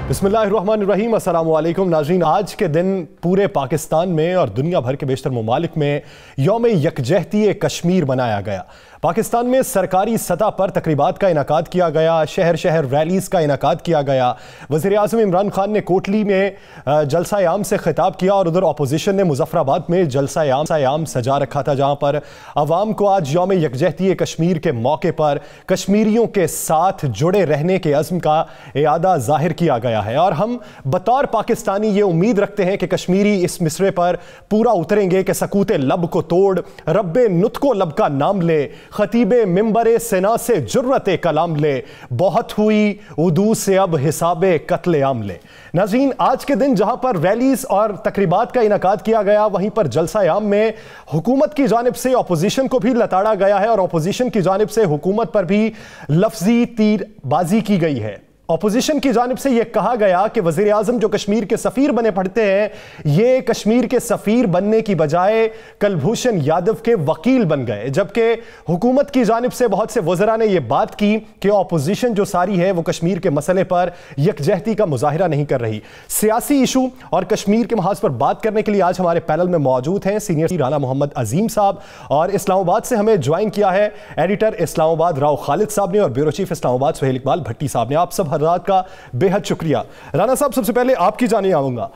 बिस्मिल्लाहिर्रहमानिर्रहीम, अस्सलामु अलैकुम नाज़रीन। आज के दिन पूरे पाकिस्तान में और दुनिया भर के बेशतर ममालिक में यौम यकजहती कश्मीर मनाया गया। पाकिस्तान में सरकारी सतह पर तकरीबात का इनाकाद किया गया, शहर शहर रैलीज़ का इनाकाद किया गया। वज़ीर आज़म इमरान खान ने कोटली में जलसा आम से खिताब किया और उधर अपोजिशन ने मुजफ्फराबाद में जलसा आम सजा रखा था, जहाँ पर अवाम को आज यौम यकजहती कश्मीर के मौके पर कश्मीरियों के साथ जुड़े रहने के अज़्म का इरादा जाहिर किया गया है। और हम बतौर पाकिस्तानी ये उम्मीद रखते हैं कि कश्मीरी इस मिसरे पर पूरा उतरेंगे कि सकूते लब को तोड़ रब्बे नुतको लब का नाम ले, खतीबे मिंबरे सेना से जुर्रते कलाम ले, बहुत हुई उदू से अब हिसाबे कत्ले आम ले। नाज़रीन, आज के दिन जहां पर रैलीज और तकरीबात का इनाकाद किया गया, वहीं पर जलसा आम में हुकूमत की जानिब से अपोजिशन को भी लताड़ा गया है और अपोजिशन की जानिब से हुकूमत पर भी लफ्जी तीरबाजी की गई है। अपोजिशन की जानिब से यह कहा गया कि वज़ीर आज़म जो कश्मीर के सफ़ीर बने पड़ते हैं, ये कश्मीर के सफ़ीर बनने की बजाय कुलभूषण यादव के वकील बन गए। जबकि हुकूमत की जानिब से बहुत से वज़रा ने यह बात की कि अपोजिशन जो सारी है वो कश्मीर के मसले पर यकजहती का मुजाहिरा नहीं कर रही। सियासी इशू और कश्मीर के महाज पर बात करने के लिए आज हमारे पैनल में मौजूद हैं सीनियर राना मोहम्मद अजीम साहब, और इस्लामाबाद से हमें ज्वाइन किया है एडिटर इस्लामाबाद राव खालिद साहब ने और ब्यूरो चीफ इस्लामाबाद सुहेल इकबाल भट्टी साहब ने। आप सब हज़रात का बेहद शुक्रिया। राना साहब, सबसे पहले आपकी जानिए आऊंगा।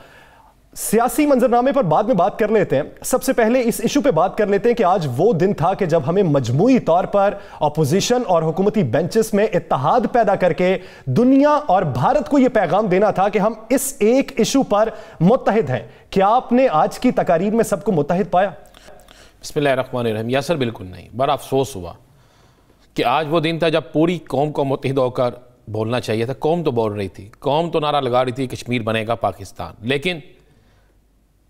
सियासी मंजरनामे पर बाद में बात कर लेते हैं, सबसे पहले इस इशू पे बात कर लेते हैं कि आज वो दिन था कि जब हमें मजमूई तौर पर अपोजिशन और हुकूमती बेंचेस में इत्तेहाद पैदा करके दुनिया और भारत को यह पैगाम देना था कि हम इस एक इशू पर मुत्तहिद हैं। क्या आपने आज की तकारीर में सबको मुत्तहिद पाया? बिस्मिल्लाहिर्रहमानिर्रहीम। या सर, बिल्कुल नहीं। बड़ा अफसोस हुआ कि आज वो दिन था जब पूरी कौम को मुत्तहिद होकर बोलना चाहिए था। कौम तो बोल रही थी, कौम तो नारा लगा रही थी कश्मीर बनेगा पाकिस्तान, लेकिन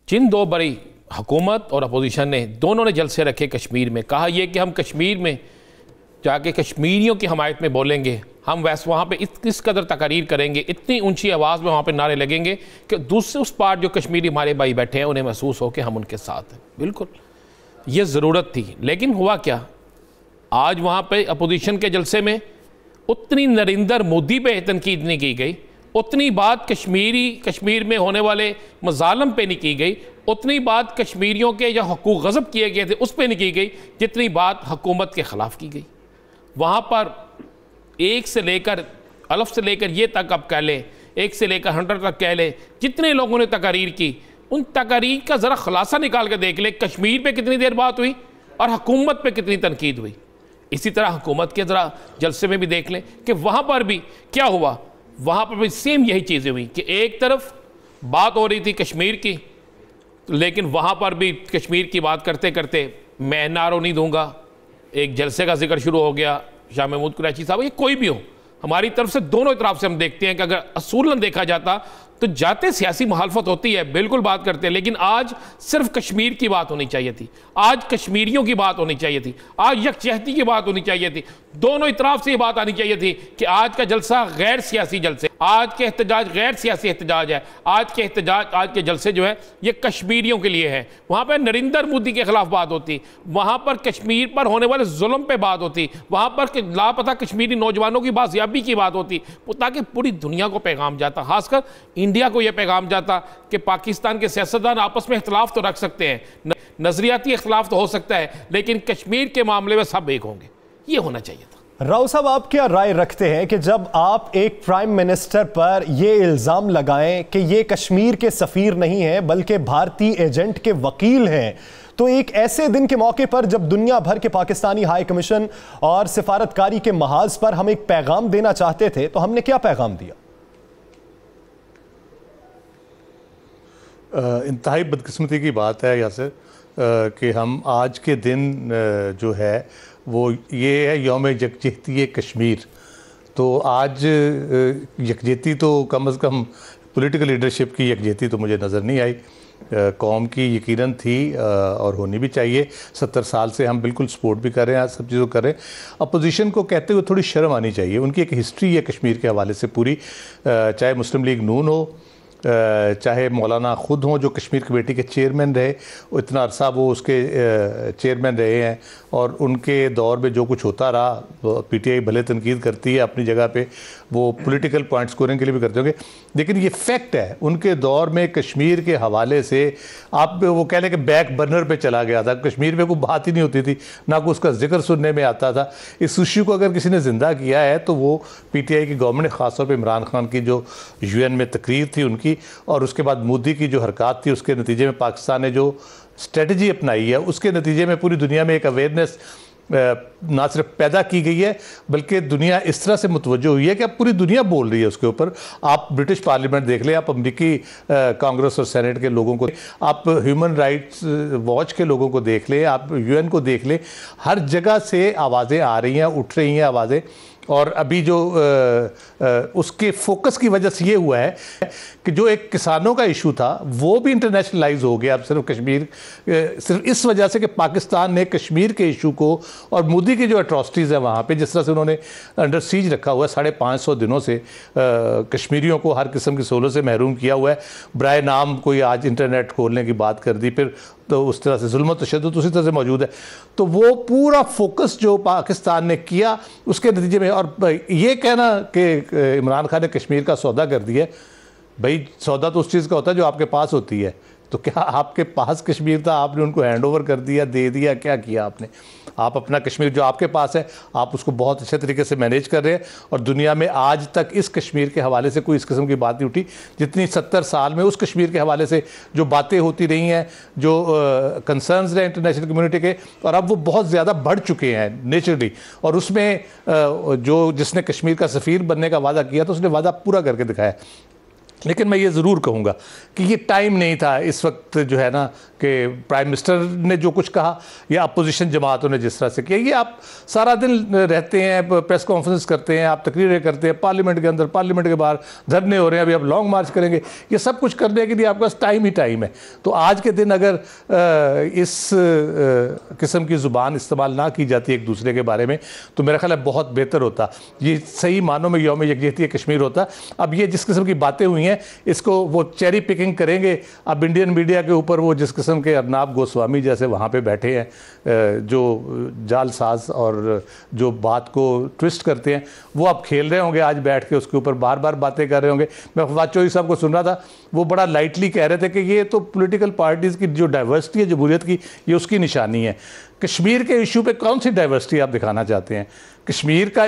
जिन दो बड़ी हुकूमत और अपोजिशन ने दोनों ने जलसे रखे कश्मीर में, कहा यह कि हम कश्मीर में जाके कश्मीरियों की हमायत में बोलेंगे, हम वैसे वहाँ पे इस कदर तकारीर करेंगे, इतनी ऊंची आवाज़ में वहाँ पे नारे लगेंगे कि दूसरे उस पार जो कश्मीरी हमारे भाई बैठे हैं उन्हें महसूस हो कि हम उनके साथ हैं। बिल्कुल ये ज़रूरत थी, लेकिन हुआ क्या, आज वहाँ पर अपोजिशन के जलसे में उतनी नरेंद्र मोदी पे तनकीद नहीं की गई, उतनी बात कश्मीर में होने वाले मजालम पे नहीं की गई, उतनी बात कश्मीरियों के जो हकूक़ गज़ब किए गए थे उस पर नहीं की गई जितनी बात हुकूमत के ख़िलाफ़ की गई। वहाँ पर एक से लेकर अलफ से लेकर ये तक अब कह लें, एक से लेकर 100 तक कह लें, जितने लोगों ने तकारीर की, उन तकारीर का ज़रा खुलासा निकाल कर देख ले, कश्मीर पर कितनी देर बात हुई और हुकूमत पर कितनी तनकीद हुई। इसी तरह हुकूमत के ज़रा जलसे में भी देख लें कि वहाँ पर भी क्या हुआ, वहाँ पर भी सेम यही चीज़ें हुई कि एक तरफ बात हो रही थी कश्मीर की, लेकिन वहाँ पर भी कश्मीर की बात करते करते मैं नारो नहीं दूंगा, एक जलसे का जिक्र शुरू हो गया। शाह महमूद कुरैशी साहब, ये कोई भी हो, हमारी तरफ से दोनों तरफ से हम देखते हैं कि अगर असूलन देखा जाता तो जाते सियासी मुखालफत होती है, बिल्कुल बात करते हैं, लेकिन आज सिर्फ कश्मीर की बात होनी चाहिए थी, आज कश्मीरियों की बात होनी चाहिए थी, आज यकजहती की बात होनी चाहिए थी, दोनों इतराफ से ये बात आनी चाहिए थी कि आज का जलसा गैर सियासी जलसे, आज के एहतजाज गैर सियासी एहतजाज है, आज के एहतजाज, आज के जलसे जो है ये कश्मीरियों के लिए है। वहाँ पर नरेंद्र मोदी के खिलाफ बात होती, वहाँ पर कश्मीर पर होने वाले जुल्म पे बात होती, वहाँ पर लापता कश्मीरी नौजवानों की बाजियाबी की बात होती, ताकि पूरी दुनिया को पैगाम जाता, खासकर इंडिया को यह पैगाम जाता कि पाकिस्तान के सियासतदान आपस में इख्तलाफ तो रख सकते हैं, नजरियाती इख्तलाफ तो हो सकता है, लेकिन कश्मीर के मामले में सब एक होंगे, ये होना चाहिए था। राव साहब, आप क्या राय रखते हैं कि जब आप एक प्राइम मिनिस्टर पर यह इल्ज़ाम लगाएं कि ये कश्मीर के सफ़ीर नहीं है बल्कि भारतीय एजेंट के वकील हैं, तो एक ऐसे दिन के मौके पर जब दुनिया भर के पाकिस्तानी हाई कमीशन और सिफारतकारी के महाज पर हम एक पैगाम देना चाहते थे, तो हमने क्या पैगाम दिया? इंतहाई बदकिस्मती की बात है यासर कि हम आज के दिन जो है वो ये है यौम यकजहती कश्मीर। तो आज यकजहती तो कम अज़ कम पॉलिटिकल लीडरशिप की यकजहती तो मुझे नज़र नहीं आई, कौम की यकीनन थी और होनी भी चाहिए। 70 साल से हम बिल्कुल सपोर्ट भी कर रहे हैं, सब चीज़ों कर रहे हैं। अपोजिशन को कहते हुए थोड़ी शर्म आनी चाहिए, उनकी एक हिस्ट्री है कश्मीर के हवाले से पूरी, चाहे मुस्लिम लीग नून हो, चाहे मौलाना ख़ुद हों जो कश्मीर कमेटी के चेयरमैन रहे, इतना अरसा वो उसके चेयरमैन रहे हैं और उनके दौर में जो कुछ होता रहा, पीटीआई भले तनकीद करती है अपनी जगह पे, वो पॉलिटिकल पॉइंट स्कोरिंग के लिए भी करते होंगे, लेकिन ये फैक्ट है उनके दौर में कश्मीर के हवाले से आप वो कह लें कि बैक बर्नर पे चला गया था। कश्मीर में कोई बात ही नहीं होती थी, ना कोई उसका जिक्र सुनने में आता था। इस इश्यू को अगर किसी ने ज़िंदा किया है तो वो पीटीआई की गवर्नमेंट, ख़ासतौर पर इमरान खान की जो यूएन में तकरीर थी उनकी, और उसके बाद मोदी की जो हरकत थी, उसके नतीजे में पाकिस्तान ने जो स्ट्रेटजी अपनाई है, उसके नतीजे में पूरी दुनिया में एक अवेयरनेस ना सिर्फ पैदा की गई है बल्कि दुनिया इस तरह से मुतवज्जो हुई है कि अब पूरी दुनिया बोल रही है उसके ऊपर। आप ब्रिटिश पार्लियामेंट देख लें, आप अमेरिकी कांग्रेस और सेनेट के लोगों को, आप ह्यूमन राइट्स वॉच के लोगों को देख लें, आप यूएन को देख लें, हर जगह से आवाज़ें आ रही हैं, उठ रही हैं आवाज़ें। और अभी जो उसके फोकस की वजह से ये हुआ है कि जो एक किसानों का इशू था वो भी इंटरनेशनलाइज हो गया अब सिर्फ कश्मीर, सिर्फ इस वजह से कि पाकिस्तान ने कश्मीर के इशू को और मोदी की जो एट्रॉसिटीज़ है वहाँ पे, जिस तरह से उन्होंने अंडर सीज रखा हुआ है 550 दिनों से, कश्मीरियों को हर किस्म की सहूलत से महरूम किया हुआ है, बराए नाम कोई आज इंटरनेट खोलने की बात कर दी, फिर तो उस तरह से जुल्म तशद्दुद उसी तरह से मौजूद है। तो वो पूरा फोकस जो पाकिस्तान ने किया उसके नतीजे में, और ये कहना कि इमरान खान ने कश्मीर का सौदा कर दिया, भाई सौदा तो उस चीज़ का होता है जो आपके पास होती है। तो क्या आपके पास कश्मीर था, आपने उनको हैंड ओवर कर दिया, दे दिया, क्या किया आपने? आप अपना कश्मीर जो आपके पास है आप उसको बहुत अच्छे तरीके से मैनेज कर रहे हैं, और दुनिया में आज तक इस कश्मीर के हवाले से कोई इस किस्म की बात नहीं उठी जितनी 70 साल में उस कश्मीर के हवाले से जो बातें होती रही हैं, जो कंसर्न्स रहे इंटरनेशनल कम्युनिटी के, और अब वो बहुत ज़्यादा बढ़ चुके हैं नेचुरली। और उसमें जो जिसने कश्मीर का सफ़ीर बनने का वादा किया था उसने वादा पूरा करके दिखाया। लेकिन मैं ये ज़रूर कहूँगा कि ये टाइम नहीं था इस वक्त जो है ना कि प्राइम मिनिस्टर ने जो कुछ कहा या अपोजिशन जमातों ने जिस तरह से किया, ये आप सारा दिन रहते हैं, प्रेस कॉन्फ्रेंस करते हैं, आप तकरीरें करते हैं, पार्लियामेंट के अंदर, पार्लियामेंट के बाहर धरने हो रहे हैं, अभी आप लॉन्ग मार्च करेंगे, ये सब कुछ करने के लिए आपके पास टाइम ही टाइम है। तो आज के दिन अगर इस किस्म की ज़ुबान इस्तेमाल ना की जाती एक दूसरे के बारे में तो मेरा ख्याल है बहुत बेहतर होता, ये सही मानों में यौम यकजहती कश्मीर होता। अब ये जिस किस्म की बातें हुई हैं इसको वो चेरी पिकिंग करेंगे। अब इंडियन मीडिया के ऊपर वो जिस किस्म के अर्नाब गोस्वामी जैसे वहाँ पे बैठे हैं जो जालसाज और जो बात को ट्विस्ट करते हैं, वो अब खेल रहे होंगे आज बैठ के, उसके ऊपर बार बार बातें कर रहे होंगे। मैं फवाद चौधरी साहब को सुन रहा था, वो बड़ा लाइटली कह रहे थे कि ये तो पॉलिटिकल पार्टीज़ की जो डाइवर्सिटी है जमहूरियत की, ये उसकी निशानी है। कश्मीर के इशू पे कौन सी डाइवर्सिटी आप दिखाना चाहते हैं? कश्मीर का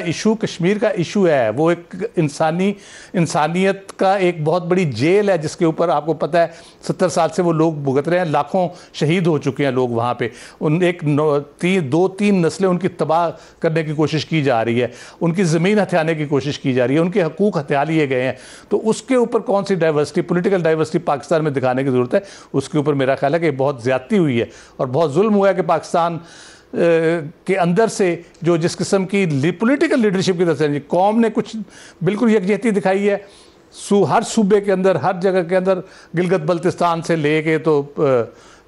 इशू है, वो एक इंसानियत का एक बहुत बड़ी जेल है जिसके ऊपर आपको पता है 70 साल से वो लोग भुगत रहे हैं, लाखों शहीद हो चुके हैं लोग वहाँ पे। उन दो तीन नस्लें उनकी तबाह करने की कोशिश की जा रही है, उनकी ज़मीन हथियाने की कोशिश की जा रही है, उनके हकूक़ हथिया लिए गए हैं। तो उसके ऊपर कौन सी डाइवर्सिटी, पॉलिटिकल डाइवर्सिटी पाकिस्तान में दिखाने की ज़रूरत है? उसके ऊपर मेरा ख्याल है कि बहुत ज़्यादती हुई है और बहुत जुल्म हुआ है कि पाकिस्तान के अंदर से जो जिस किस्म की पॉलिटिकल लीडरशिप की तरफ से कौम ने कुछ बिल्कुल यकजहती दिखाई है, हर सूबे के अंदर, हर जगह के अंदर, गिलगित बल्तिस्तान से लेके तो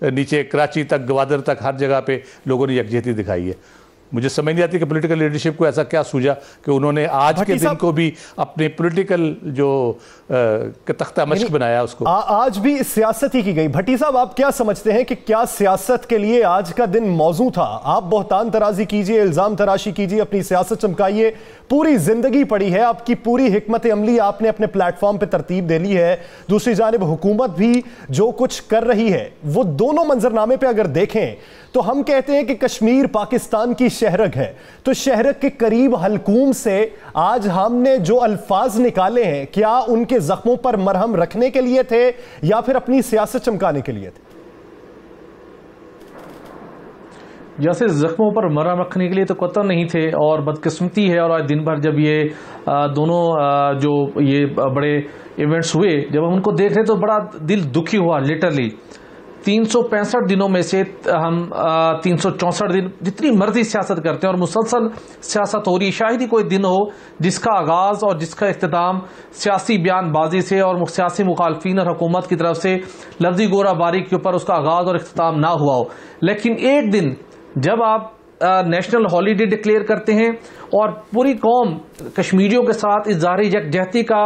नीचे कराची तक, गवादर तक, हर जगह पे लोगों ने यकजहती दिखाई है। मुझे समझ नहीं आती कि पॉलिटिकल लीडरशिप को ऐसा क्या सूझा कि उन्होंने आज के दिन को भी अपने पॉलिटिकल जो तख्ता मश्क बनाया उसको। आज भी सियासत ही की गई। भट्टी साहब, आप क्या समझते हैं कि क्या सियासत के लिए आज का दिन मौजू था? आप बहुतान तराजी कीजिए, इल्जाम तराशी कीजिए, अपनी सियासत चमकाइए, पूरी जिंदगी पड़ी है, आपकी पूरी हिकमत अमली आपने अपने प्लेटफॉर्म पे तरतीब दे ली है। दूसरी जानिब हुकूमत भी जो कुछ कर रही है, वो दोनों मंजरनामे पे अगर देखें तो हम कहते हैं कि कश्मीर पाकिस्तान की शहरग है। तो शहरग के करीब हलकूम से आज हमने जो अल्फाज निकाले हैं, क्या उनके जख्मों पर मरहम रखने के लिए थे या फिर अपनी सियासत चमकाने के लिए थे? जैसे जख्मों पर मरहम रखने के लिए तो कतई नहीं थे, और बदकिस्मती है। और आज दिन भर जब ये दोनों जो ये बड़े इवेंट्स हुए, जब हम उनको देख रहे तो बड़ा दिल दुखी हुआ। लिटरली 365 दिनों में से हम 364 दिन जितनी मर्जी सियासत करते हैं और मुसलसल सियासत हो रही, शायद ही कोई दिन हो जिसका आगाज़ और जिसका इख्तिताम सियासी बयानबाजी से और सियासी मुखालफीन और हुकूमत की तरफ से लफ्जी गोराबारी के ऊपर उसका आगाज़ और इख्तिताम ना हुआ हो। लेकिन एक दिन जब आप नेशनल हॉलीडे डिक्लेयर करते हैं और पूरी कौम कश्मीरियों के साथ इज़हार यकजहती का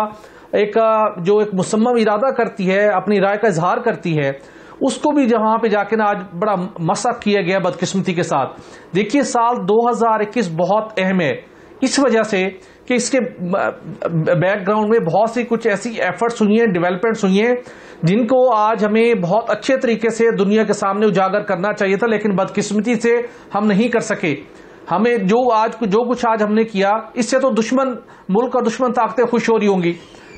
एक जो एक मुसम्मम इरादा करती है, अपनी राय का इजहार करती है, उसको भी जहां पे जाके ना आज बड़ा मसक किया गया बदकिस्मती के साथ। देखिए साल 2021 बहुत अहम है इस वजह से कि इसके बैकग्राउंड में बहुत सी कुछ ऐसी एफर्ट्स हुई हैं, डेवलपमेंट्स हुई हैं, जिनको आज हमें बहुत अच्छे तरीके से दुनिया के सामने उजागर करना चाहिए था, लेकिन बदकिस्मती से हम नहीं कर सके। हमें जो कुछ आज हमने किया, इससे तो दुश्मन मुल्क और दुश्मन ताकतें खुश हो रही होंगी,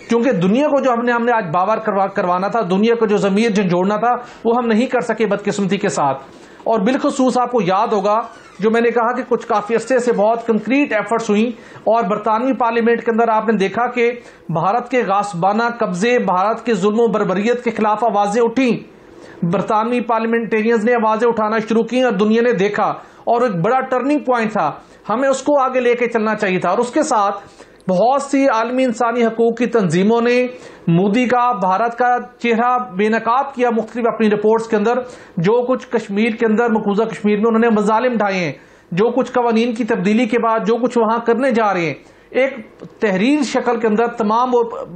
क्योंकि दुनिया को जो हमने आज बावर करवाना था, दुनिया को जो ज़मीर जोड़ना था, वो हम नहीं कर सके बदकिस्मती के साथ। और बिलखुसूस आपको याद होगा जो मैंने कहा कि कुछ काफी अरसे से बहुत कंक्रीट एफर्ट्स हुई और बरतानवी पार्लियामेंट के अंदर आपने देखा कि भारत के गासबाना कब्जे, भारत के जुल्म बर्बरियत के खिलाफ आवाजें उठी, बरतानवी पार्लियामेंटेरियंस ने आवाजें उठाना शुरू की और दुनिया ने देखा, और एक बड़ा टर्निंग पॉइंट था, हमें उसको आगे लेके चलना चाहिए था। और उसके साथ बहुत सी आलमी इंसानी हकूक की तंजीमों ने मोदी का, भारत का चेहरा बेनकाब किया मुख्तलिफ अपनी रिपोर्ट्स के अंदर। जो कुछ कश्मीर के अंदर, मकबूजा कश्मीर में उन्होंने मजालिम ढाए हैं, जो कुछ कवानीन की तब्दीली के बाद जो कुछ वहां करने जा रहे हैं, एक तहरीर शक्ल के अंदर तमाम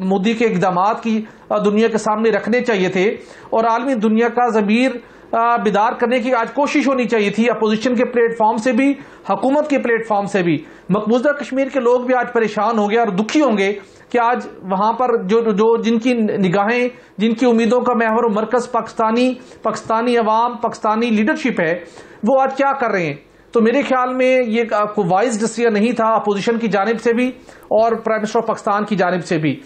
मोदी के इकदामात की दुनिया के सामने रखने चाहिए थे, और आलमी दुनिया का ज़मीर बेदार करने की आज कोशिश होनी चाहिए थी, अपोजिशन के प्लेटफॉर्म से भी, हुकूमत के प्लेटफॉर्म से भी। मकबूजा कश्मीर के लोग भी आज परेशान होंगे और दुखी होंगे कि आज वहां पर जो जिनकी निगाहें, जिनकी उम्मीदों का महवर और मरकज पाकिस्तानी अवाम, पाकिस्तानी लीडरशिप है, वो आज क्या कर रहे हैं। तो मेरे ख्याल में ये कोई वाइज डिसीजन नहीं था अपोजिशन की जानिब से भी और प्राइम मिनिस्टर ऑफ पाकिस्तान की जानिब से भी।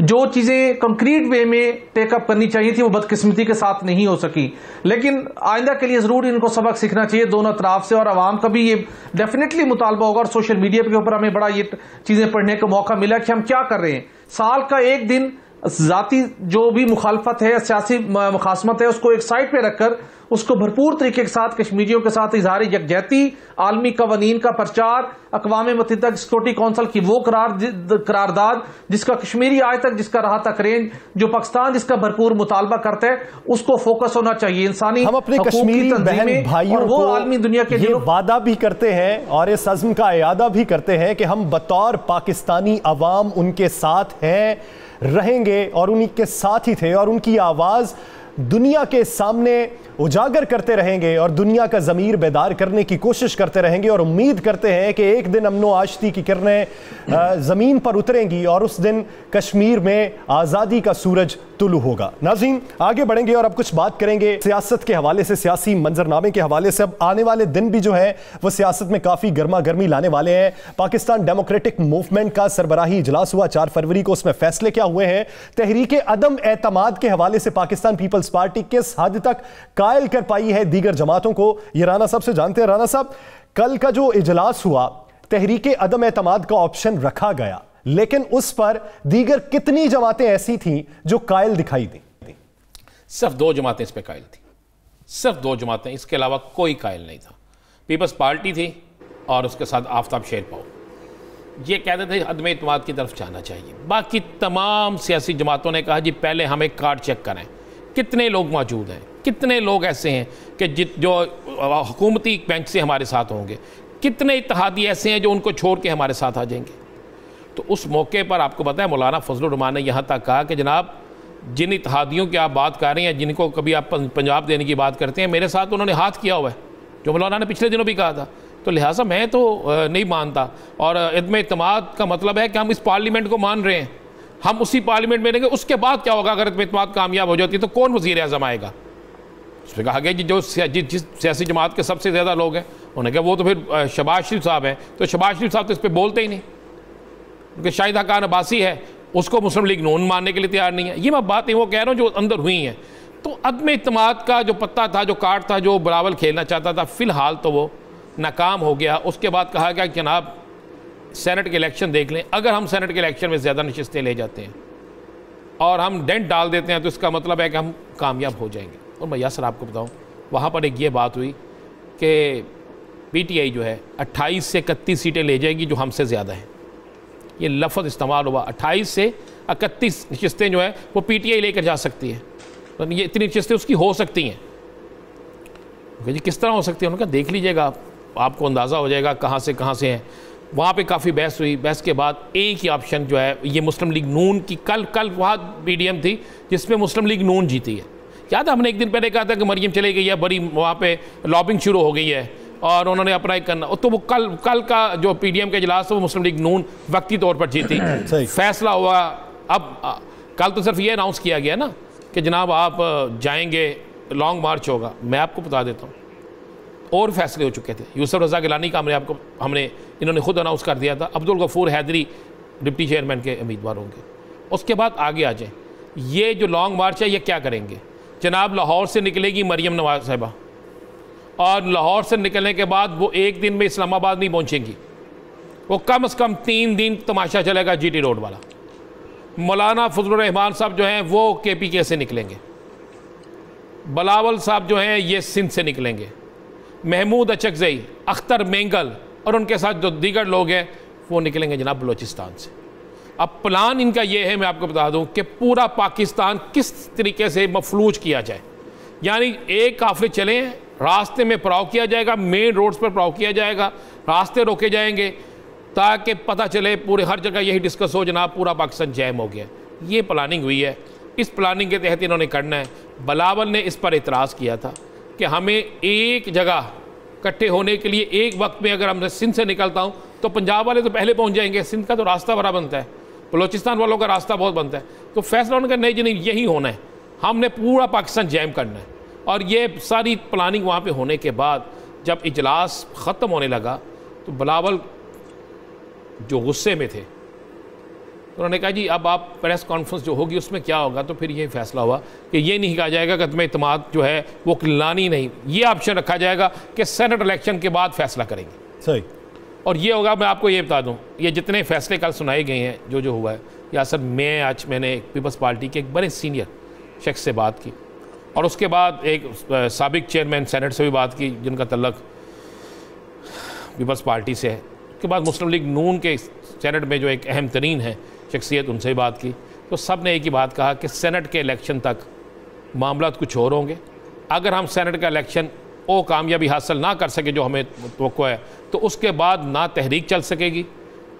जो चीजें कंक्रीट वे में टेकअप करनी चाहिए थी वो बदकिस्मती के साथ नहीं हो सकी, लेकिन आइंदा के लिए जरूर इनको सबक सीखना चाहिए दोनों तरफ से, और आवाम का भी ये डेफिनेटली मुतालबा होगा। और सोशल मीडिया के ऊपर हमें बड़ा ये चीजें पढ़ने का मौका मिला कि हम क्या कर रहे हैं। साल का एक दिन जाती जो भी मुखालफत है, सियासी मुखासमत है, उसको एक साइड पे रखकर उसको भरपूर तरीके के साथ कश्मीरियों के साथ इजहार यकजहती, आलमी कवानीन का प्रचार, अक़वाम मुत्तहिदा सिक्योरिटी काउंसिल की वो करारदाद जिसका कश्मीरी आज तक जिसका रहा तक रेंज, जो पाकिस्तान जिसका भरपूर मुतालबा करता है, उसको फोकस होना चाहिए। इंसानी हम अपने कश्मीरी बहन भाइयों को आलमी दुनिया के ये वादा भी करते हैं और इस अज़्म का इयादा भी करते हैं कि हम बतौर पाकिस्तानी अवाम उनके साथ हैं, रहेंगे और उन्हीं के साथ ही थे, और उनकी आवाज दुनिया के सामने उजागर करते रहेंगे और दुनिया का ज़मीर बेदार करने की कोशिश करते रहेंगे, और उम्मीद करते हैं कि एक दिन अमनो आश्ती की किरणें ज़मीन पर उतरेंगी और उस दिन कश्मीर में आज़ादी का सूरज तुलू होगा। नाज़रीन, आगे बढ़ेंगे और अब कुछ बात करेंगे सियासत के हवाले से, सियासी मंजरनामे के हवाले से। अब आने वाले दिन भी जो है वो सियासत में काफ़ी गर्मा गर्मी लाने वाले हैं। पाकिस्तान डेमोक्रेटिक मूवमेंट का सरबराही इजलास हुआ 4 फरवरी को, उसमें फैसले क्या हुए हैं। तहरीक अदम एतमाद के हवाले से पाकिस्तान पीपल्स पार्टी किस हद तक कायल कर पाई है दीगर जमातों को, ये राना साहब से जानते हैं। राना साहब, कल का जो इजलास हुआ, तहरीक अदम एतमाद का ऑप्शन रखा गया, लेकिन उस पर दीगर कितनी जमातें ऐसी थीं जो कायल दिखाई दी? सिर्फ 2 जमातें इस पे कायल थी, सिर्फ 2 जमातें, इसके अलावा कोई कायल नहीं था। पीपल्स पार्टी थी और उसके साथ आफ्ताब शेरपाओ, ये कहते थे अदम एतमाद की तरफ जाना चाहिए। बाकी तमाम सियासी जमातों ने कहा जी पहले हम एक कार्ड चेक करें, कितने लोग मौजूद हैं, कितने लोग ऐसे हैं कि जो हुकूमती बेंच से हमारे साथ होंगे, कितने इत्तेहादी ऐसे हैं जो उनको छोड़ के हमारे साथ आ जाएंगे। तो उस मौके पर आपको पता है मौलाना फजलुर रहमान ने यहाँ तक कहा कि जनाब जिन इत्तेहादियों की आप बात कर रहे हैं, जिनको कभी आप पंजाब देने की बात करते हैं, मेरे साथ उन्होंने हाथ किया हुआ है, जो मौलाना ने पिछले दिनों भी कहा था। तो लिहाजा मैं तो नहीं मानता, और अदम एतमाद का मतलब है कि हम इस पार्लियामेंट को मान रहे हैं, हम उसी पार्लियामेंट में रहेंगे। उसके बाद क्या होगा? अगर अदम एतमाद कामयाब हो जाती है तो कौन वज़ीर आज़म आएगा? उसमें कहा गया कि जिस सियासी जमात के सबसे ज़्यादा लोग हैं, उन्होंने कहा वो तो फिर शहबाज शरीफ साहब हैं। तो शहबाज शरीफ साहब तो इस पर बोलते ही नहीं, क्योंकि शाहिदा खान अब्बासी है, उसको मुस्लिम लीग नून मानने के लिए तैयार नहीं है। ये मैं बातें वो कह रहा हूँ जो अंदर हुई हैं। तो अदम एतमाद का जो पत्ता था, जो कार्ड था, जो बराबर खेलना चाहता था, फ़िलहाल तो वो नाकाम हो गया। उसके बाद कहा गया कि जनाब सेनेट के इलेक्शन देख लें, अगर हम सेनेट के इलेक्शन में ज़्यादा नशिस्तें ले जाते हैं और हम डेंट डाल देते हैं तो इसका मतलब है कि हम कामयाब हो जाएंगे। और मैं यासर आपको बताऊं, वहाँ पर एक ये बात हुई कि पीटीआई जो है 28 से 31 सीटें ले जाएगी जो हमसे ज़्यादा हैं। ये लफ्ज़ इस्तेमाल हुआ, 28 से 31 नशिस्तें जो है वो पीटीआई लेकर जा सकती है। तो ये इतनी नशिस्तें उसकी हो सकती हैं। जी किस तरह हो सकती है? उन्होंने कहा देख लीजिएगा आप, आपको अंदाज़ा हो जाएगा कहाँ से हैं। वहाँ पे काफ़ी बहस हुई। बहस के बाद एक ही ऑप्शन जो है ये मुस्लिम लीग नून की, कल वहाँ पीडीएम थी जिसमें मुस्लिम लीग नून जीती है। याद है हमने एक दिन पहले कहा था कि मरियम चली गई है, बड़ी वहाँ पे लॉबिंग शुरू हो गई है और उन्होंने अपना एक करना, तो वो कल का जो पीडीएम का इजलास था वो मुस्लिम लीग नून वक्ती तौर पर जीती। फैसला हुआ। अब कल तो सिर्फ ये अनाउंस किया गया ना कि जनाब आप जाएंगे, लॉन्ग मार्च होगा। मैं आपको बता देता हूँ और फैसले हो चुके थे। यूसुफ रज़ा गिलानी का हमने इन्होंने खुद अनाउंस कर दिया था। अब्दुल गफूर हैदरी डिप्टी चेयरमैन के उम्मीदवार होंगे। उसके बाद आगे आ जाए, ये जो लॉन्ग मार्च है ये क्या करेंगे जनाब? लाहौर से निकलेगी मरियम नवाज साहिबा और लाहौर से निकलने के बाद वो एक दिन में इस्लामाबाद नहीं पहुँचेंगी, वो कम से कम 3 दिन तमाशा चलेगा जीटी रोड वाला। मौलाना फजलुर रहमान साहब जो हैं वो केपीके से निकलेंगे, बिलावल साहब जो हैं ये सिंध से निकलेंगे, महमूद अचकज़ई, अख्तर मेंगल और उनके साथ जो दीगर लोग हैं वो निकलेंगे जनाब बलोचिस्तान से। अब प्लान इनका ये है, मैं आपको बता दूं कि पूरा पाकिस्तान किस तरीके से मफलूज किया जाए। यानी एक काफिले चले, रास्ते में पड़ाव किया जाएगा, मेन रोड्स पर पड़ाव किया जाएगा, रास्ते रोके जाएंगे ताकि पता चले पूरे हर जगह यही डिस्कस हो जनाब पूरा पाकिस्तान जैम हो गया। ये प्लानिंग हुई है, इस प्लानिंग के तहत इन्होंने करना है। बिलावल ने इस पर इतराज़ किया था कि हमें एक जगह इकट्ठे होने के लिए एक वक्त में, अगर हम सिंध से निकलता हूँ तो पंजाब वाले तो पहले पहुँच जाएंगे, सिंध का तो रास्ता बड़ा बनता है, बलोचिस्तान वालों का रास्ता बहुत बनता है। तो फैसला उनका नहीं जी नहीं यही होना है, हमने पूरा पाकिस्तान जैम करना है। और ये सारी प्लानिंग वहाँ पे होने के बाद जब इजलास ख़त्म होने लगा तो बिलावल जो गुस्से में थे तो उन्होंने कहा जी अब आप प्रेस कॉन्फ्रेंस जो होगी उसमें क्या होगा। तो फिर ये फैसला हुआ कि ये नहीं कहा जाएगा कि अदम इत्मीनान जो है वो लानी नहीं, ये ऑप्शन रखा जाएगा कि सेनेट इलेक्शन के बाद फैसला करेंगे। सही। और ये होगा, मैं आपको ये बता दूं, ये जितने फैसले कल सुनाए गए हैं जो हुआ है, या सर मैंने पीपल्स पार्टी के एक बड़े सीनियर शख्स से बात की और उसके बाद एक साबिक चेयरमैन सेनेट से भी बात की जिनका तल्लक पीपल्स पार्टी से है। उसके बाद मुस्लिम लीग नून के सेनेट में जो एक अहम तरीन है शख्सियत, उनसे भी बात की। तो सब ने एक ही बात कहा कि सेनेट के इलेक्शन तक मामला कुछ और होंगे। अगर हम सेनेट का इलेक्शन वो कामयाबी हासिल ना कर सके जो हमें तवक्को है, तो उसके बाद ना तहरीक चल सकेगी,